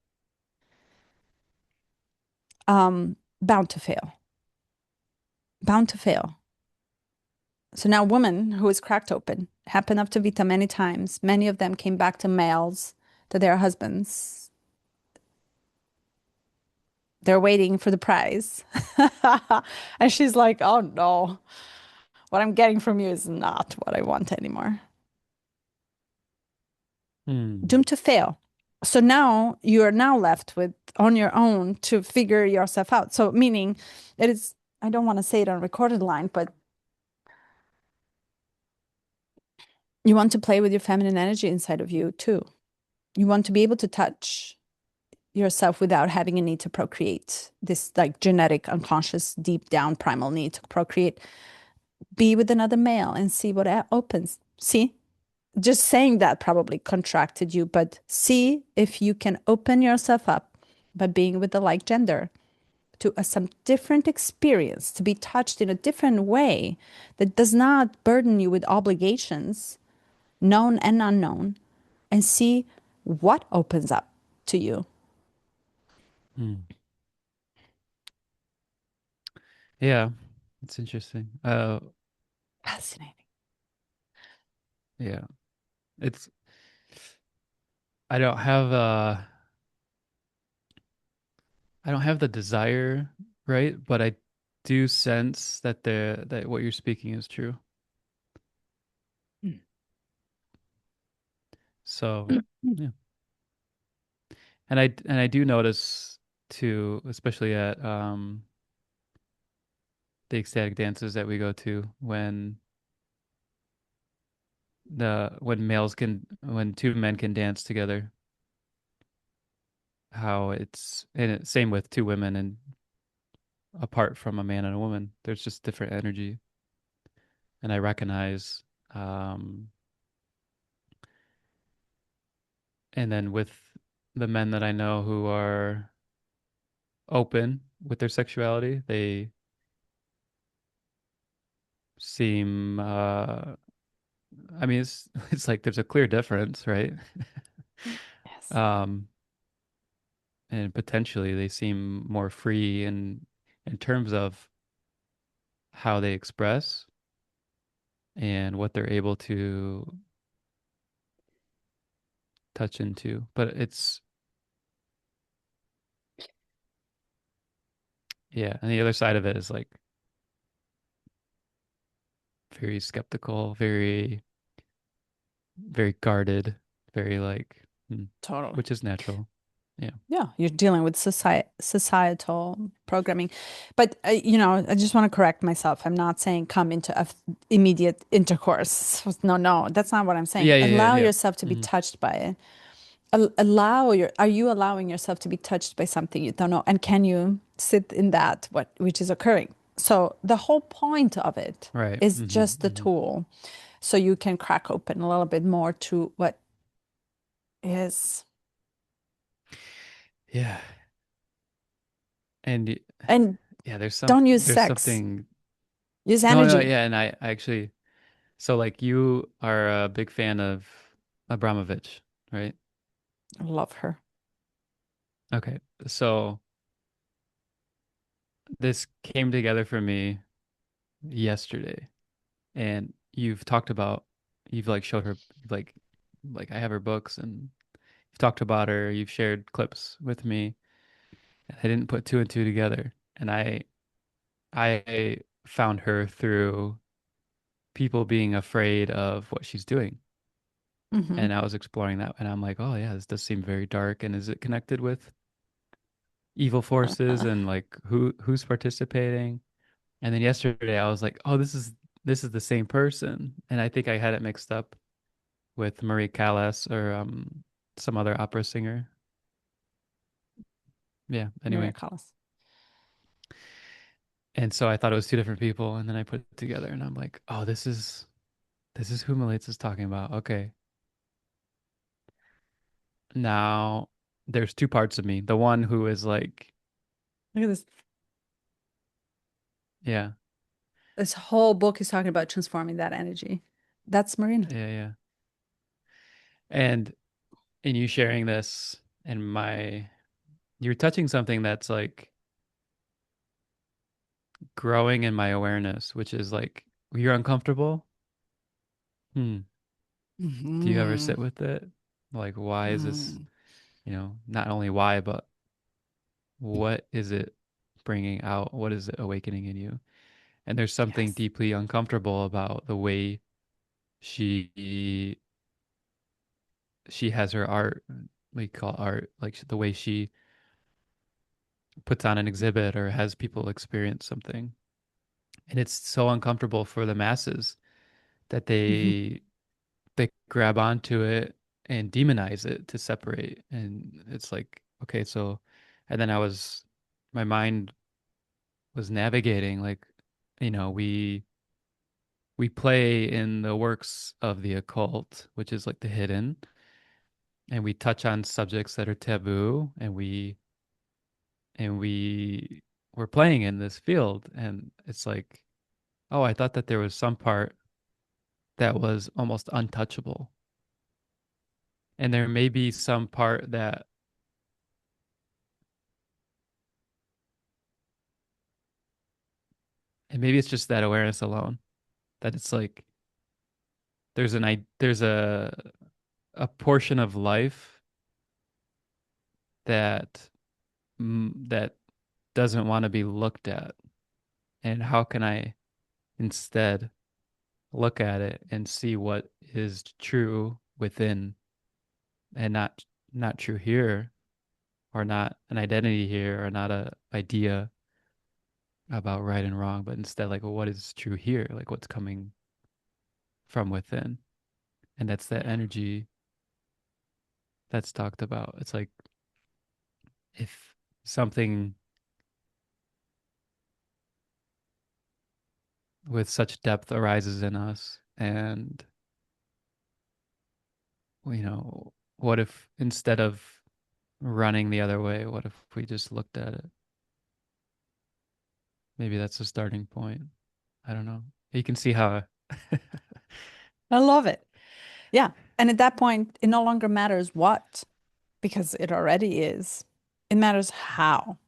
Bound to fail. Bound to fail. So now women who is cracked open, happen up to Vita many times. Many of them came back to males, to their husbands. They're waiting for the prize. And she's like, oh no, what I'm getting from you is not what I want anymore. Hmm. Doomed to fail. So now you are now left with on your own to figure yourself out. So meaning it is, I don't want to say it on recorded line, but you want to play with your feminine energy inside of you too. You want to be able to touch yourself without having a need to procreate, this like genetic, unconscious, deep down primal need to procreate. Be with another male and see what opens. See, just saying that probably contracted you, but see if you can open yourself up by being with the like gender to some different experience, to be touched in a different way that does not burden you with obligations, known and unknown, and see what opens up to you. Hmm. Yeah, it's interesting. Fascinating. Yeah. It's I don't have I don't have the desire, right? But I do sense that that what you're speaking is true. So, yeah. And I do notice too, especially at the ecstatic dances that we go to when two men can dance together, how same with two women and apart from a man and a woman, there's just different energy. And I recognize um and then with the men that I know who are open with their sexuality, they seem I mean it's it's like there's a clear difference, right? Yes. Um and potentially they seem more free in terms of how they express and what they're able to touch into. But it's yeah, and the other side of it is like very skeptical, very guarded, very like Totally. which is natural. Yeah. Yeah, you're dealing with societal programming. But, I just want to correct myself. I'm not saying come into immediate intercourse. No, no, that's not what I'm saying. Yeah, yeah, yeah, Allow yeah. yourself to be Hmm. touched by it. Are you allowing yourself to be touched by something you don't know? And can you sit in that, which is occurring? So the whole point of it Right. is Hmm. just the Hmm. tool. So you can crack open a little bit more to what is. Yeah. And And yeah, don't use there's sex, something use no, no, energy. yeah, and I actually so like you are a big fan of Abramovich, right? Love her. Okay. So this came together for me yesterday. And you've like showed her like I have her books and you've talked about her, you've shared clips with me, and I didn't put two and two together. And I found her through people being afraid of what she's doing. Hmm. And I was exploring that and I'm like, oh yeah, this does seem very dark. And is it connected with evil forces and like who's participating? And then yesterday I was like, oh, this is this is the same person. And I think I had it mixed up with Marie Callas or some other opera singer. Yeah, Maria anyway. Callas. And so I thought it was two different people, and then I put it together and I'm like, oh, this is who Militz is talking about. Okay. Now there's two parts of me. The one who is like, Look at this. yeah, This whole book is talking about transforming that energy. That's Marina. yeah, yeah. And in you sharing this and you're touching something that's like growing in my awareness, which is like, you're uncomfortable. Hmm. Do you ever Hmm. sit with it? Like, why is this, Hmm. not only why, but what is it bringing out? What is it awakening in you? And there's something Yes. deeply uncomfortable about the way she she has her art. We call art like the way she puts on an exhibit or has people experience something. And it's so uncomfortable for the masses that Hmm. they grab onto it and demonize it to separate. And it's like, okay, so and then my mind was navigating like, we play in the works of the occult, which is like the hidden, and we touch on subjects that are taboo, and we were playing in this field, and it's like, oh, I thought that there was some part that was almost untouchable, and there may be some part that, and maybe it's just that awareness alone, that it's like there's a portion of life that that doesn't want to be looked at, and how can I instead look at it and see what is true within, and not true here, or not an identity here, or not a idea about right and wrong, but instead like, well, what is true here, like what's coming from within. And that's that Yeah. energy that's talked about. It's like, if something with such depth arises in us, and what if instead of running the other way, what if we just looked at it? Maybe that's the starting point. I don't know. You can see how. I love it. Yeah. And at that point, it no longer matters what, because it already is. It matters how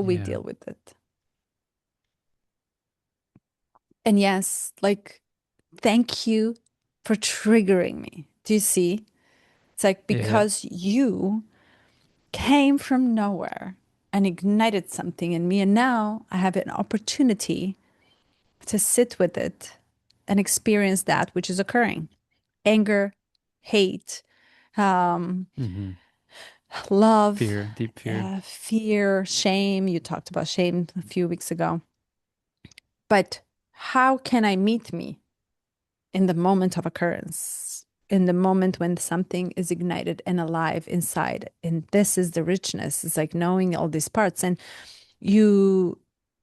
we Yeah, deal with it. And yes, like, thank you for triggering me. Do you see? It's like yeah, yeah. because you came from nowhere and ignited something in me, and now I have an opportunity to sit with it and experience that which is occurring. Anger, hate, um, Hmm. love, Fear, deep fear. fear, shame. You talked about shame a few weeks ago. But how can I meet me in the moment of occurrence, in the moment when something is ignited and alive inside? And this is the richness. It's like knowing all these parts. And you,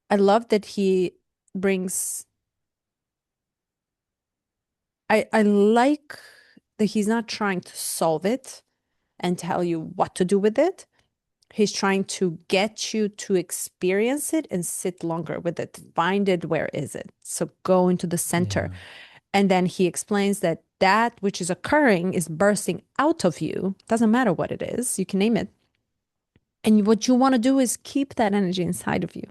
I love that he brings, I like that he's not trying to solve it and tell you what to do with it. He's trying to get you to experience it and sit longer with it. Find it. Where is it? So go into the center. Yeah, And then he explains that that which is occurring is bursting out of you. Doesn't matter what it is, you can name it. And what you want to do is keep that energy inside of you,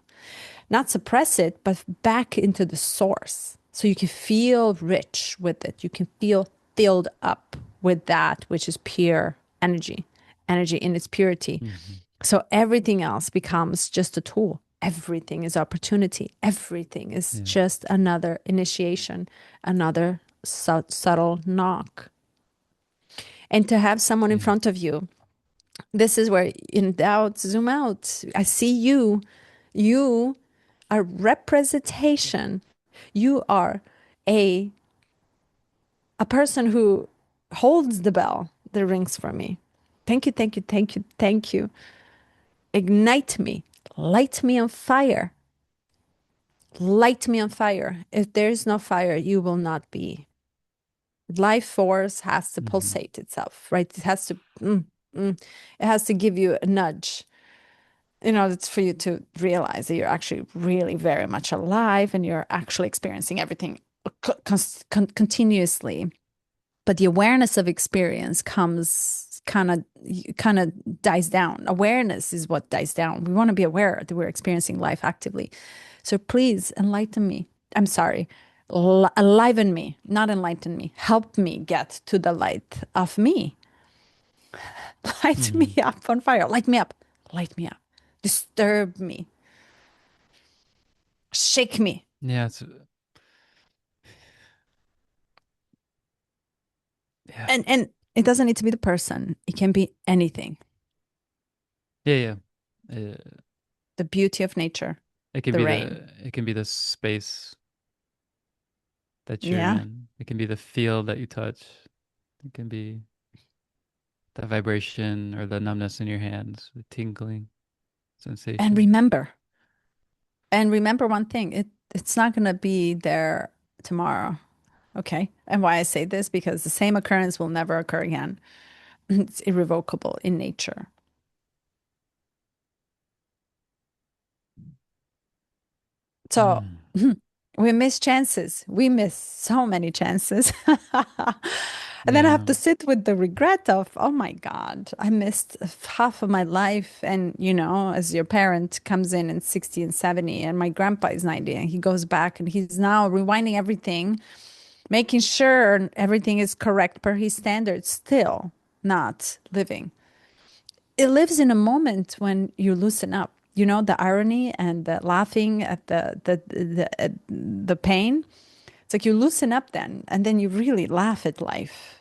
not suppress it, but back into the source. So you can feel rich with it. You can feel filled up with that, which is pure energy, energy in its purity. hmm, So everything else becomes just a tool. Everything is opportunity. Everything is yeah, just another initiation, another subtle knock. And to have someone in yeah, front of you, this is where in doubt, zoom out. I see you, you. a representation. You are a a person who holds the bell that rings for me. Thank you, thank you, thank you, thank you. Ignite me, light me on fire, light me on fire. If there is no fire, you will not be. Life force has to Hmm. pulsate itself, right? It has to, it has to give you a nudge in order for you to realize that you're actually really very much alive and you're actually experiencing everything continuously. But the awareness of experience comes kind of dies down. Awareness is what dies down. We want to be aware that we're experiencing life actively. So please enlighten me. I'm sorry. Enliven me, not enlighten me. Help me get to the light of me. Light me Hmm. up on fire. Light me up. Light me up. Disturb me. Shake me. Yeah, it's yeah. And it doesn't need to be the person. It can be anything. Yeah, yeah. The beauty of nature, the rain. It can be the space that you're Yeah. in. It can be the feel that you touch. It can be the vibration or the numbness in your hands, the tingling And sensation. remember, and remember one thing, it's not going to be there tomorrow. Okay. And why I say this, because the same occurrence will never occur again. It's irrevocable in nature. So Mm. we miss chances. We miss so many chances. And then I have Yeah. to sit with the regret of, oh my God, I missed half of my life. And, as your parent comes in 60 and 70, and my grandpa is 90, and he goes back and he's now rewinding everything, making sure everything is correct per his standards, still not living. It lives in a moment when you loosen up. The irony and the laughing at the pain. It's like you loosen up then, and then you really laugh at life.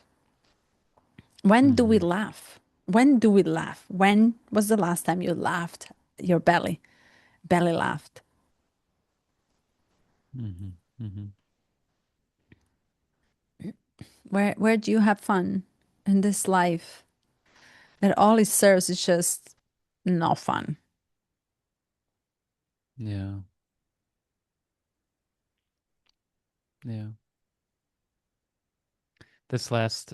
When do we Hmm. laugh? When do we laugh? When was the last time you laughed? Your belly laughed. Hmm. Hmm. Where do you have fun in this life? That all it serves is just no fun. Yeah. Yeah. This last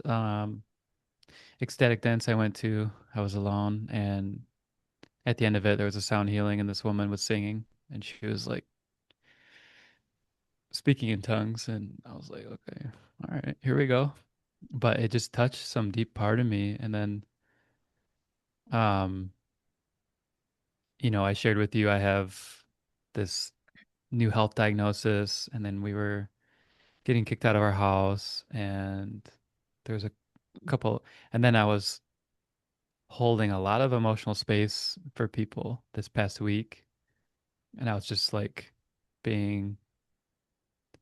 ecstatic dance I went to, I was alone, and at the end of it, there was a sound healing, and this woman was singing, and she was like speaking in tongues, and I was like, okay, all right, here we go. But it just touched some deep part of me, and then, um, I shared with you I have this new health diagnosis, and then we were getting kicked out of our house, and there was a couple, and then I was holding a lot of emotional space for people this past week, and I was just like being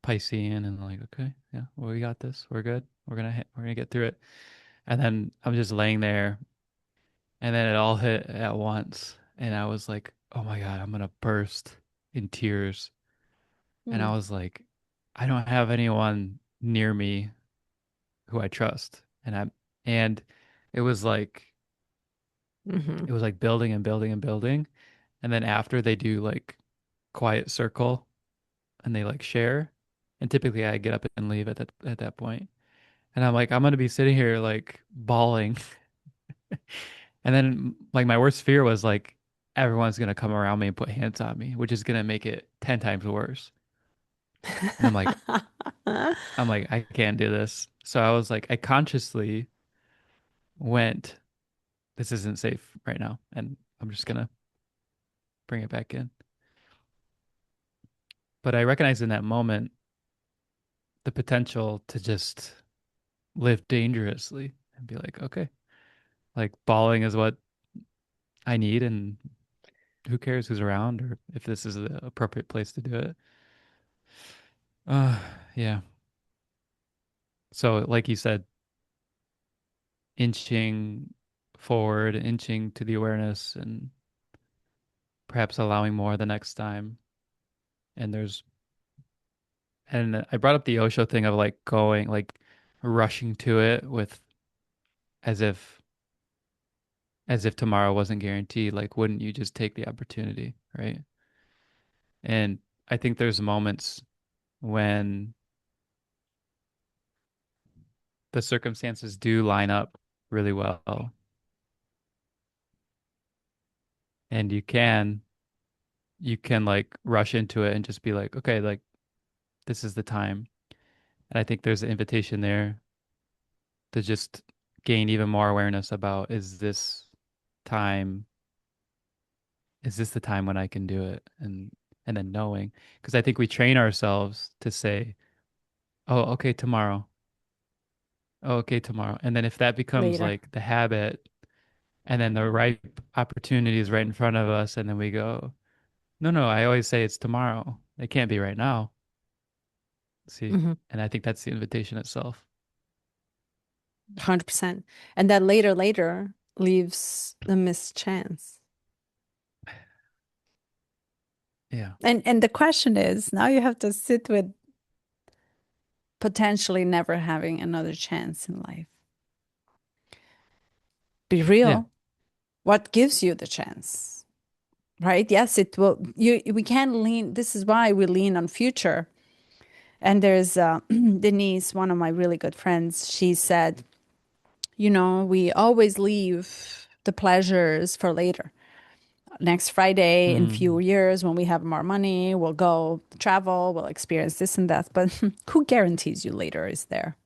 Piscean and like, okay, yeah, well, we got this. We're good. We're gonna get through it. And then I'm just laying there, and then it all hit at once, and I was like, oh my God, I'm gonna burst in tears. And I Hmm. was like, I don't have anyone near me who I trust, and it was like Hmm. it was like building and building and building, and then after they do like quiet circle and they like share, and typically I get up and leave at that point. And I'm like, I'm gonna be sitting here like bawling. And then like my worst fear was like everyone's gonna come around me and put hands on me, which is gonna make it 10 times worse. And I'm like, I can't do this. So I was like, I consciously went, this isn't safe right now, and I'm just gonna bring it back in. But I recognized in that moment the potential to just live dangerously and be like, okay, like bawling is what I need, and who cares who's around or if this is the appropriate place to do it. Uh, yeah. So, like you said, inching forward, inching to the awareness, and perhaps allowing more the next time. And I brought up the OSHO thing of like going, like rushing to it with as if as if tomorrow wasn't guaranteed. Like, wouldn't you just take the opportunity, right? And I think there's moments when the circumstances do line up really well, and you can like rush into it and just be like, okay, like this is the time. And I think there's an invitation there to just gain even more awareness about time is this the time when I can do it? And then knowing, because I think we train ourselves to say, oh, okay, tomorrow. Oh, okay, tomorrow. And then if that becomes Later. like the habit, and then the right opportunity is right in front of us, and then we go, no, no, I always say it's tomorrow. It can't be right now. See? Hmm. And I think that's the invitation itself. 100%. And that later leaves the missed chance. Yeah. And the question is, now you have to sit with potentially never having another chance in life. Be Yeah. real. What gives you the chance? Right? Yes, it will. We can't lean. This is why we lean on future. And there's Denise, one of my really good friends. She said, we always leave the pleasures for later. Next Friday, in a few Mm. years, when we have more money, we'll go travel, we'll experience this and that. But who guarantees you later is there?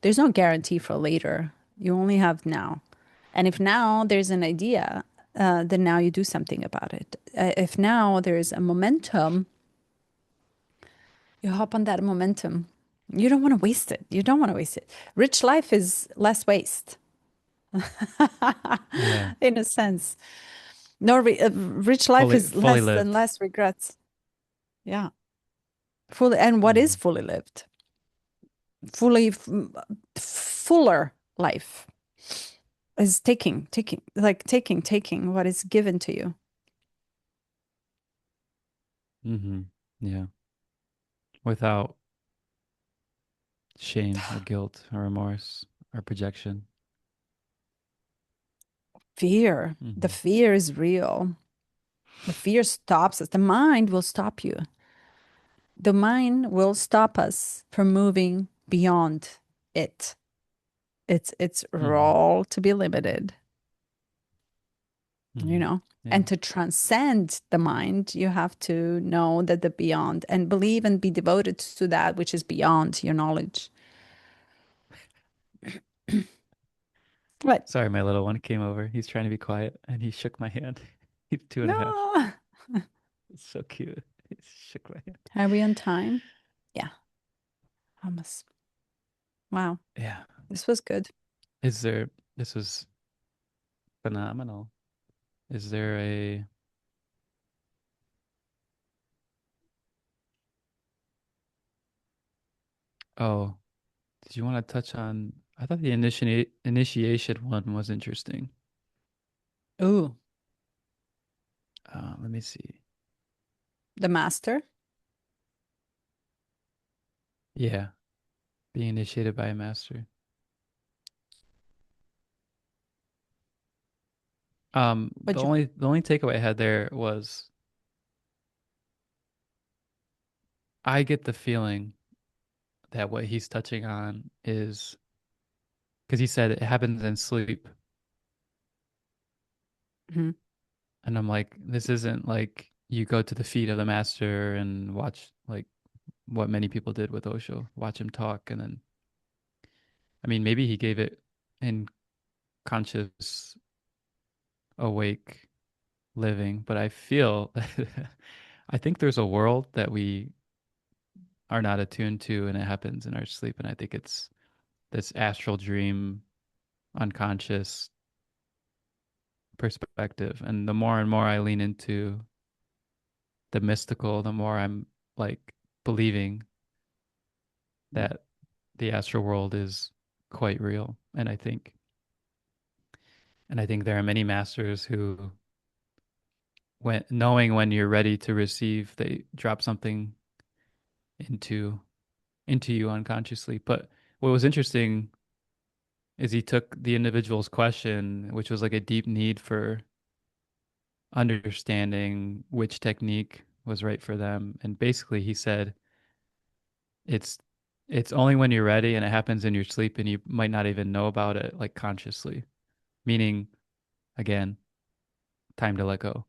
There's no guarantee for later. You only have now. And if now there's an idea, then now you do something about it. If now there's a momentum, you hop on that momentum. You don't want to waste it. You don't want to waste it. Rich life is less waste, Yeah. in a sense. No, rich life is Fully less and lived. less regrets. Yeah, fully. And what is Mm. fully lived? Fully, fuller life is taking what is given to you. Mm-hmm. Yeah. Without shame or guilt or remorse or projection. Fear, the Mm-hmm. fear is real. The fear stops us. The mind will stop you. The mind will stop us from moving beyond it. It's Mm-hmm. role to be limited, you Mm-hmm. know. Yeah. And to transcend the mind, you have to know that the beyond and believe and be devoted to that which is beyond your knowledge. What? Sorry, my little one came over. He's trying to be quiet and he shook my hand. He's 2.5. No. It's so cute. He shook my hand. Are we on time? Yeah, almost. Wow, Yeah. this was good. This was phenomenal. Is there oh, did you want to touch on, I thought the initiation one was interesting. Ooh, Let me see. the master. Yeah. Being initiated by a master. But The only takeaway I had there was I get the feeling that what he's touching on is because he said it happens in sleep. Mhm. And I'm like, this isn't like you go to the feet of the master and watch like what many people did with Osho, watch him talk. And then, I mean, maybe he gave it in conscious, awake living, but I feel, I think there's a world that we are not attuned to and it happens in our sleep. And I think it's this astral dream, unconscious perspective. And the more and more I lean into the mystical, the more I'm like believing that the astral world is quite real. And I think there are many masters who when knowing when you're ready to receive, they drop something into you unconsciously. But what was interesting is he took the individual's question, which was like a deep need for understanding which technique was right for them. And basically he said it's it's only when you're ready and it happens in your sleep and you might not even know about it like consciously. Meaning again, time to let go.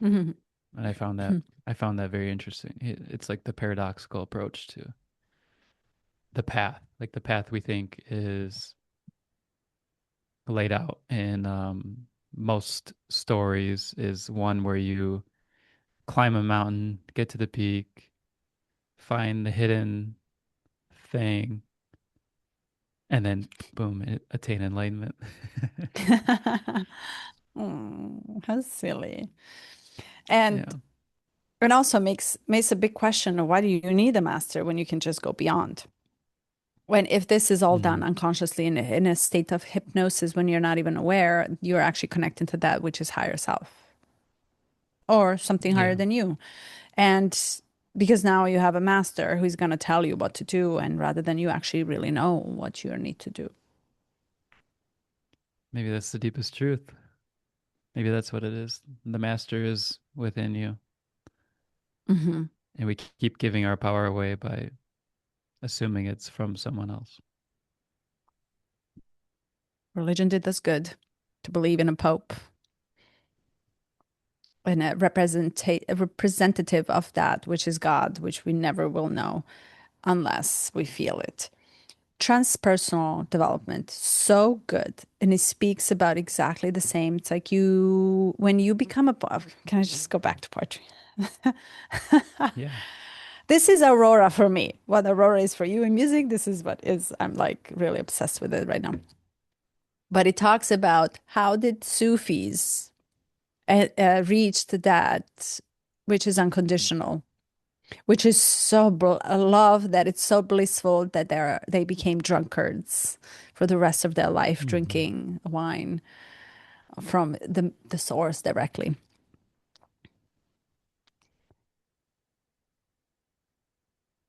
Mhm. And I found that very interesting. It's like the paradoxical approach to the path. Like the path we think is laid out in most stories is one where you climb a mountain, get to the peak, find the hidden thing, and then boom, attain enlightenment. How silly. And Yeah. it also makes a big question of why do you need a master when you can just go beyond? When if this is all Hmm. done unconsciously in a state of hypnosis when you're not even aware, you're actually connecting to that which is higher self or something higher Yeah. than you. And because now you have a master who's going to tell you what to do, and rather than you actually really know what you need to do. Maybe that's the deepest truth. Maybe that's what it is. The master is within you. Hmm. And we keep giving our power away by assuming it's from someone else. Religion did us good to believe in a pope and a representative of that, which is God, which we never will know unless we feel it. Transpersonal development, so good. And it speaks about exactly the same. It's like you, when you become a, can I just go back to poetry? Yeah. This is Aurora for me. What Aurora is for you in music, this is what is, I'm like really obsessed with it right now. But it talks about how did Sufis reach to that, which is unconditional, which is so a love that it's so blissful that they became drunkards for the rest of their life, Hmm. drinking wine from the source directly.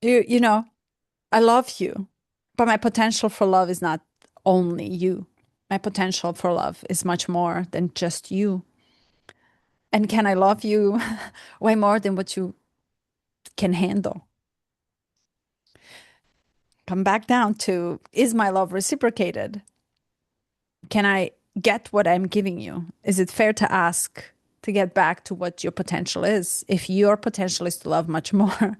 You know, I love you, but my potential for love is not only you. My potential for love is much more than just you. And can I love you way more than what you can handle? Come back down to, is my love reciprocated? Can I get what I'm giving you? Is it fair to ask to get back to what your potential is? If your potential is to love much more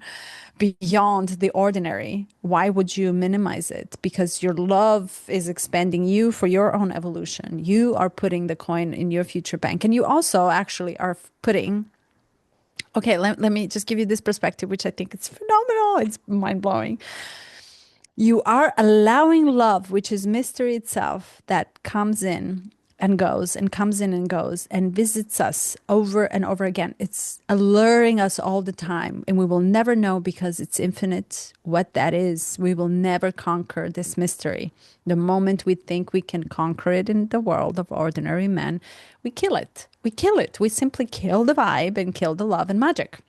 beyond the ordinary, why would you minimize it? Because your love is expanding you for your own evolution. You are putting the coin in your future bank. And you also actually are putting, okay, let me just give you this perspective, which I think is phenomenal. It's mind blowing. You are allowing love, which is mystery itself, that comes in and goes and comes in and goes and visits us over and over again. It's alluring us all the time, and we will never know because it's infinite what that is. We will never conquer this mystery. The moment we think we can conquer it in the world of ordinary men, we kill it. We kill it. We simply kill the vibe and kill the love and magic.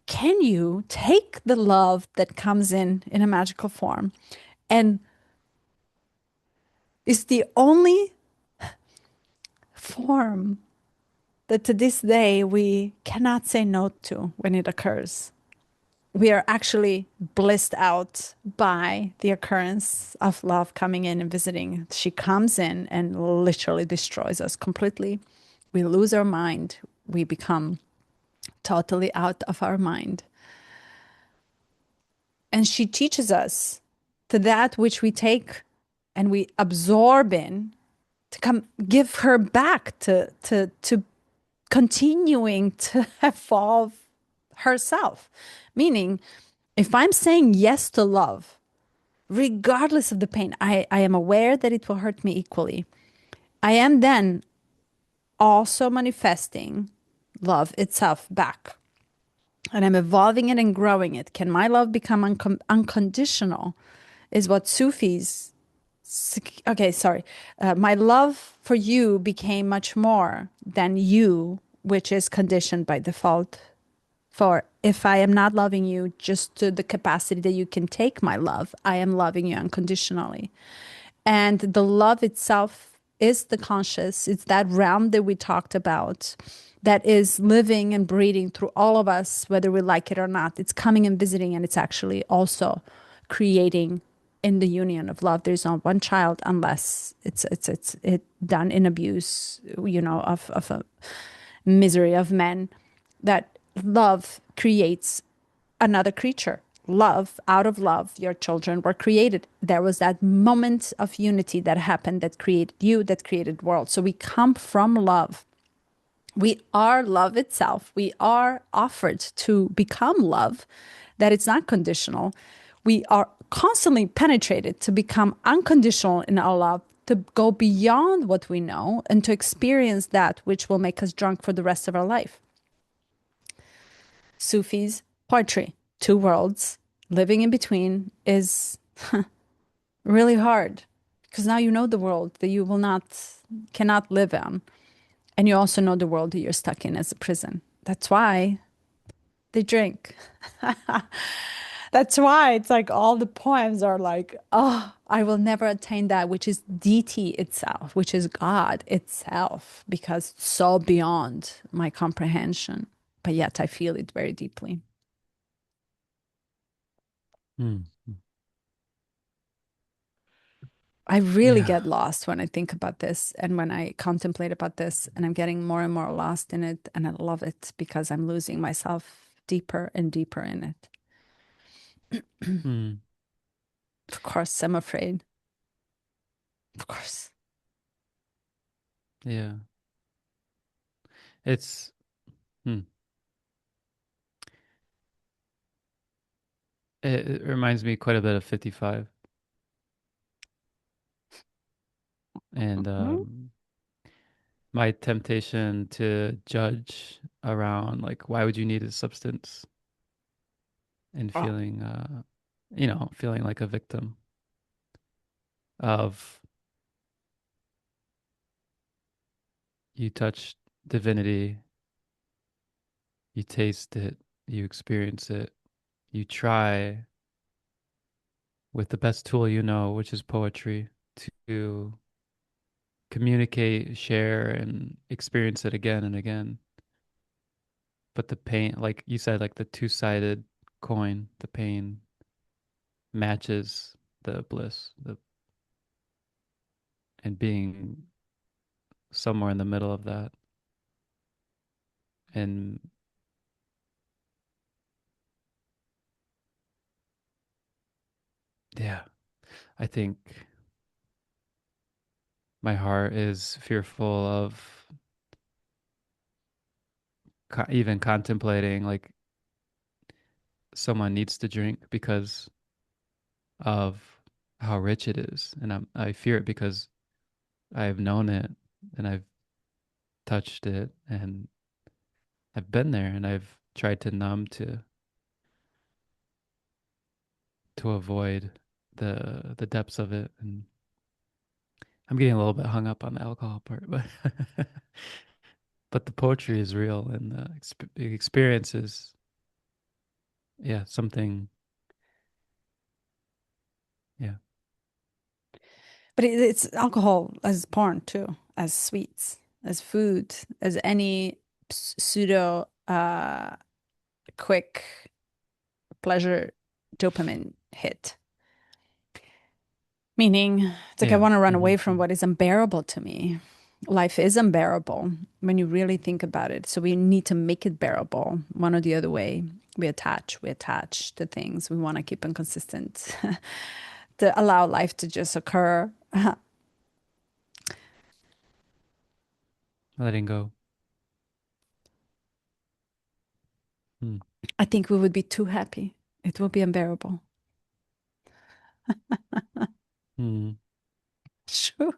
Can you take the love that comes in a magical form and is the only form that to this day we cannot say no to when it occurs? We are actually blissed out by the occurrence of love coming in and visiting. She comes in and literally destroys us completely. We lose our mind. We become totally out of our mind. And she teaches us to that which we take and we absorb in to come give her back to continuing to evolve herself. Meaning, if I'm saying yes to love, regardless of the pain, I am aware that it will hurt me equally. I am then also manifesting love itself back. And I'm evolving it and growing it. Can my love become unconditional? Is what Sufis Okay, sorry. My love for you became much more than you, which is conditioned by default. For if I am not loving you just to the capacity that you can take my love, I am loving you unconditionally. And the love itself is the conscious, it's that realm that we talked about that is living and breathing through all of us, whether we like it or not. It's coming and visiting, and it's actually also creating in the union of love. There's not one child unless it's done in abuse, of a misery of men, that love creates another creature. Love, out of love, your children were created. There was that moment of unity that happened that created you, that created world. So we come from love. We are love itself. We are offered to become love, that it's not conditional. We are constantly penetrated to become unconditional in our love, to go beyond what we know and to experience that which will make us drunk for the rest of our life. Sufis, poetry, two worlds, living in between is really hard because now you know the world that you will not, cannot live in. And you also know the world that you're stuck in as a prison. That's why they drink. That's why it's like all the poems are like, oh, I will never attain that, which is deity itself, which is God itself, because it's so beyond my comprehension. But yet I feel it very deeply. Hmm. I really Yeah. get lost when I think about this and when I contemplate about this, and I'm getting more and more lost in it. And I love it because I'm losing myself deeper and deeper in it. Hmm. Of course, I'm afraid. Of course. Yeah. It's hmm. It reminds me quite a bit of 55 and Mhm. my temptation to judge around like why would you need a substance and Oh, feeling feeling like a victim of you touch divinity, you taste it, you experience it, you try with the best tool you know, which is poetry, to communicate, share, and experience it again and again. But the pain, like you said, like the two-sided coin, the pain matches the bliss, and being somewhere in the middle of that. And yeah, I think my heart is fearful of even contemplating like someone needs to drink because of how rich it is. And I fear it because I've known it and I've touched it and I've been there and I've tried to numb to avoid the depths of it. And I'm getting a little bit hung up on the alcohol part, but but the poetry is real and the experience is yeah something yeah. but it's alcohol as porn too, as sweets, as food, as any pseudo quick pleasure dopamine hit. Meaning, it's like I Yeah. want to run away from Hmm. what is unbearable to me. Life is unbearable when you really think about it. So we need to make it bearable one or the other way. We attach to things. We want to keep them consistent to allow life to just occur. Letting go. Hmm. I think we would be too happy. It will be unbearable. Hmm. Sure.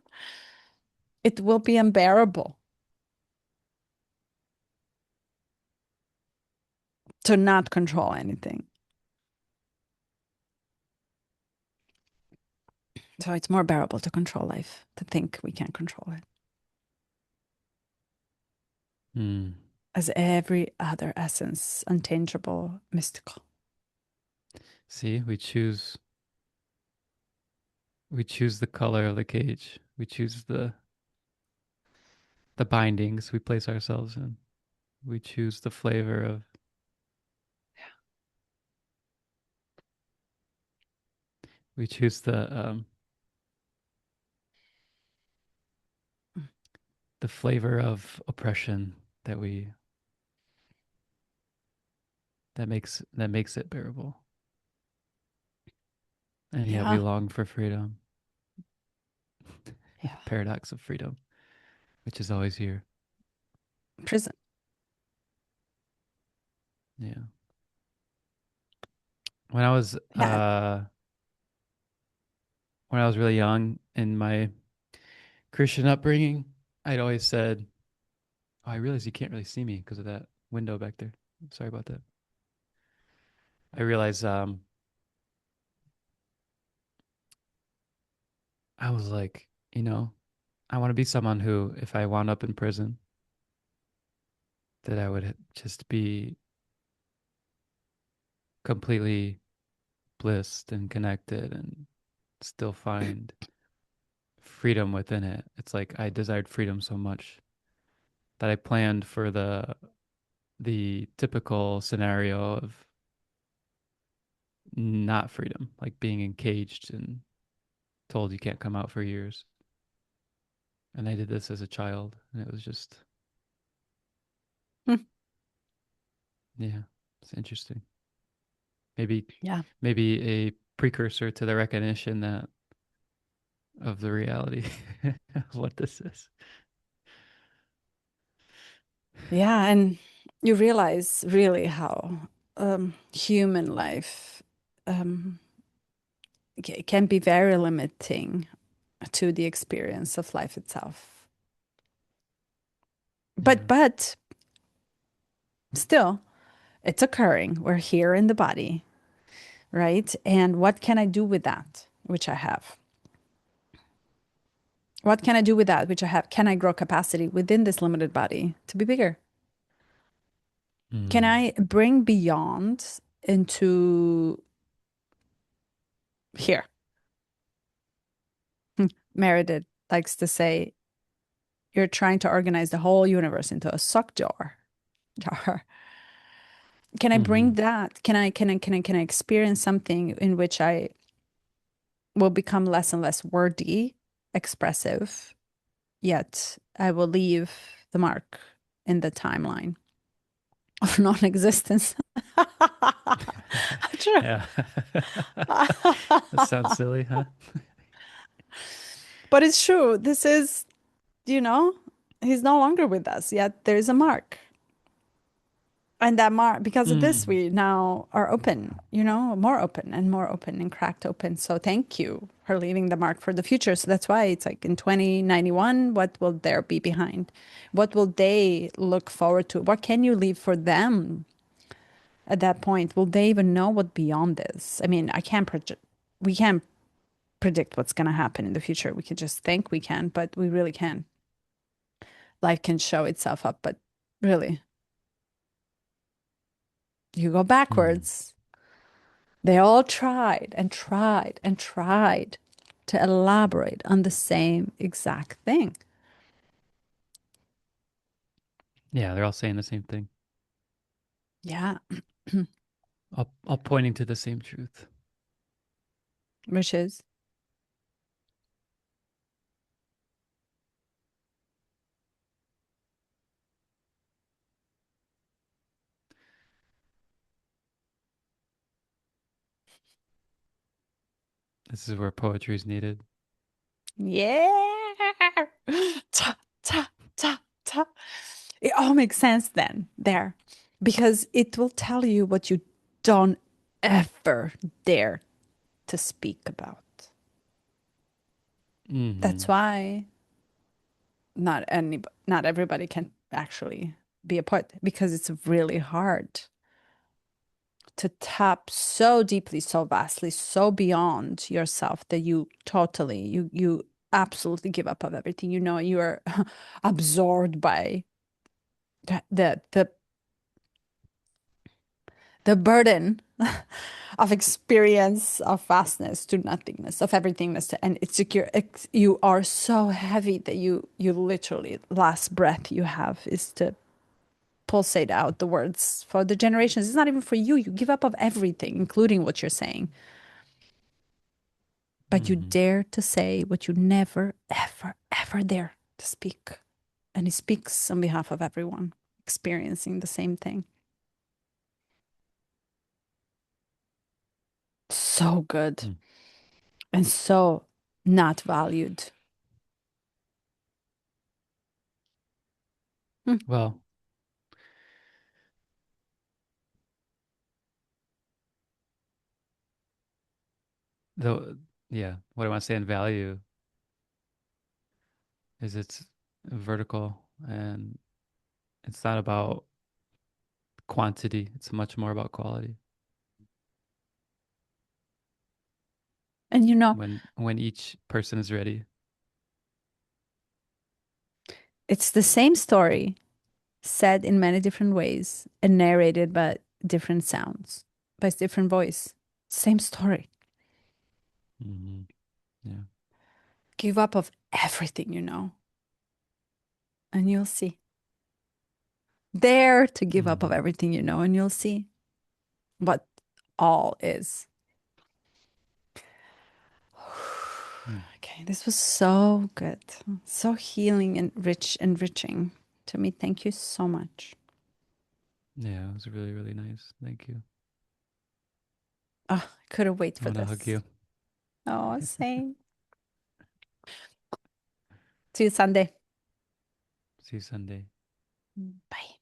It will be unbearable to not control anything. So it's more bearable to control life, to think we can control it, Mm. as every other essence, untangible, mystical. See, we choose the color of the cage. We choose the bindings we place ourselves in. We choose the flavor of we choose the flavor of oppression that we that makes it bearable. And yet we Yeah. long for freedom. The Yeah. paradox of freedom, which is always here. Prison. Yeah. When I was Yeah. when I was really young in my Christian upbringing, I'd always said, "Oh, I realize you can't really see me because of that window back there. Sorry about that." I realized I was like, I want to be someone who, if I wound up in prison, that I would just be completely blissed and connected and still find freedom within it. It's like I desired freedom so much that I planned for the typical scenario of not freedom, like being encaged and told you can't come out for years. And I did this as a child, and it was just, Hmm. yeah, it's interesting. Maybe, Yeah. maybe a precursor to the recognition that of the reality of what this is. Yeah. And you realize really how human life um, can be very limiting to the experience of life itself. Yeah. But still, it's occurring. We're here in the body, right? And what can I do with that, which I have? What can I do with that, which I have? Can I grow capacity within this limited body to be bigger? Can Mm. I bring beyond into here? Meredith likes to say, you're trying to organize the whole universe into a sock jar. Jar. Can I bring Hmm. that? Can I experience something in which I will become less and less wordy, expressive, yet I will leave the mark in the timeline of non-existence. True. Yeah. That sounds silly, huh? But it's true. This is, you know, he's no longer with us, yet there's a mark. And that mark, because of this, Mm. we now are open, more open and more open and cracked open. So thank you for leaving the mark for the future. So that's why it's like in 2091, what will there be behind? What will they look forward to? What can you leave for them at that point? Will they even know what beyond is? I mean, we can't predict what's going to happen in the future. We can just think we can, but we really can. Life can show itself up, but really, you go Mm. backwards. They all tried and tried and tried to elaborate on the same exact thing. Yeah, they're all saying the same thing. Yeah, All pointing to the same truth. which is, This is where poetry is needed. yeah, ta, ta, ta, ta. It all makes sense then, there, because it will tell you what you don't ever dare to speak about. That's Hmm. why not everybody can actually be a poet because it's really hard to tap so deeply, so vastly, so beyond yourself that you totally, you absolutely give up of everything. You know, you are absorbed by the burden of experience, of vastness to nothingness, of everythingness to, and it's secure. You are so heavy that you literally last breath you have is to pulsate out the words for the generations. It's not even for you. You give up of everything, including what you're saying. But you Hmm. dare to say what you never, ever, ever dare to speak. And he speaks on behalf of everyone experiencing the same thing. So good Mm. and so not valued. Hmm. Well, though, yeah, what I want to say in value is it's vertical and it's not about quantity. It's much more about quality. And you know, When each person is ready. it's the same story said in many different ways and narrated by different sounds, by different voice. Same story. Hmm. Yeah. Give up of everything you know, and you'll see. Dare to give up of Hmm. everything you know, and you'll see what all is. Mm. Okay, this was so good, so healing and rich, enriching to me. Thank you so much. Yeah, it was really, really nice. Thank you. Oh, I couldn't wait I for want to hug this. you. Oh, same. See you Sunday. See you Sunday. Bye.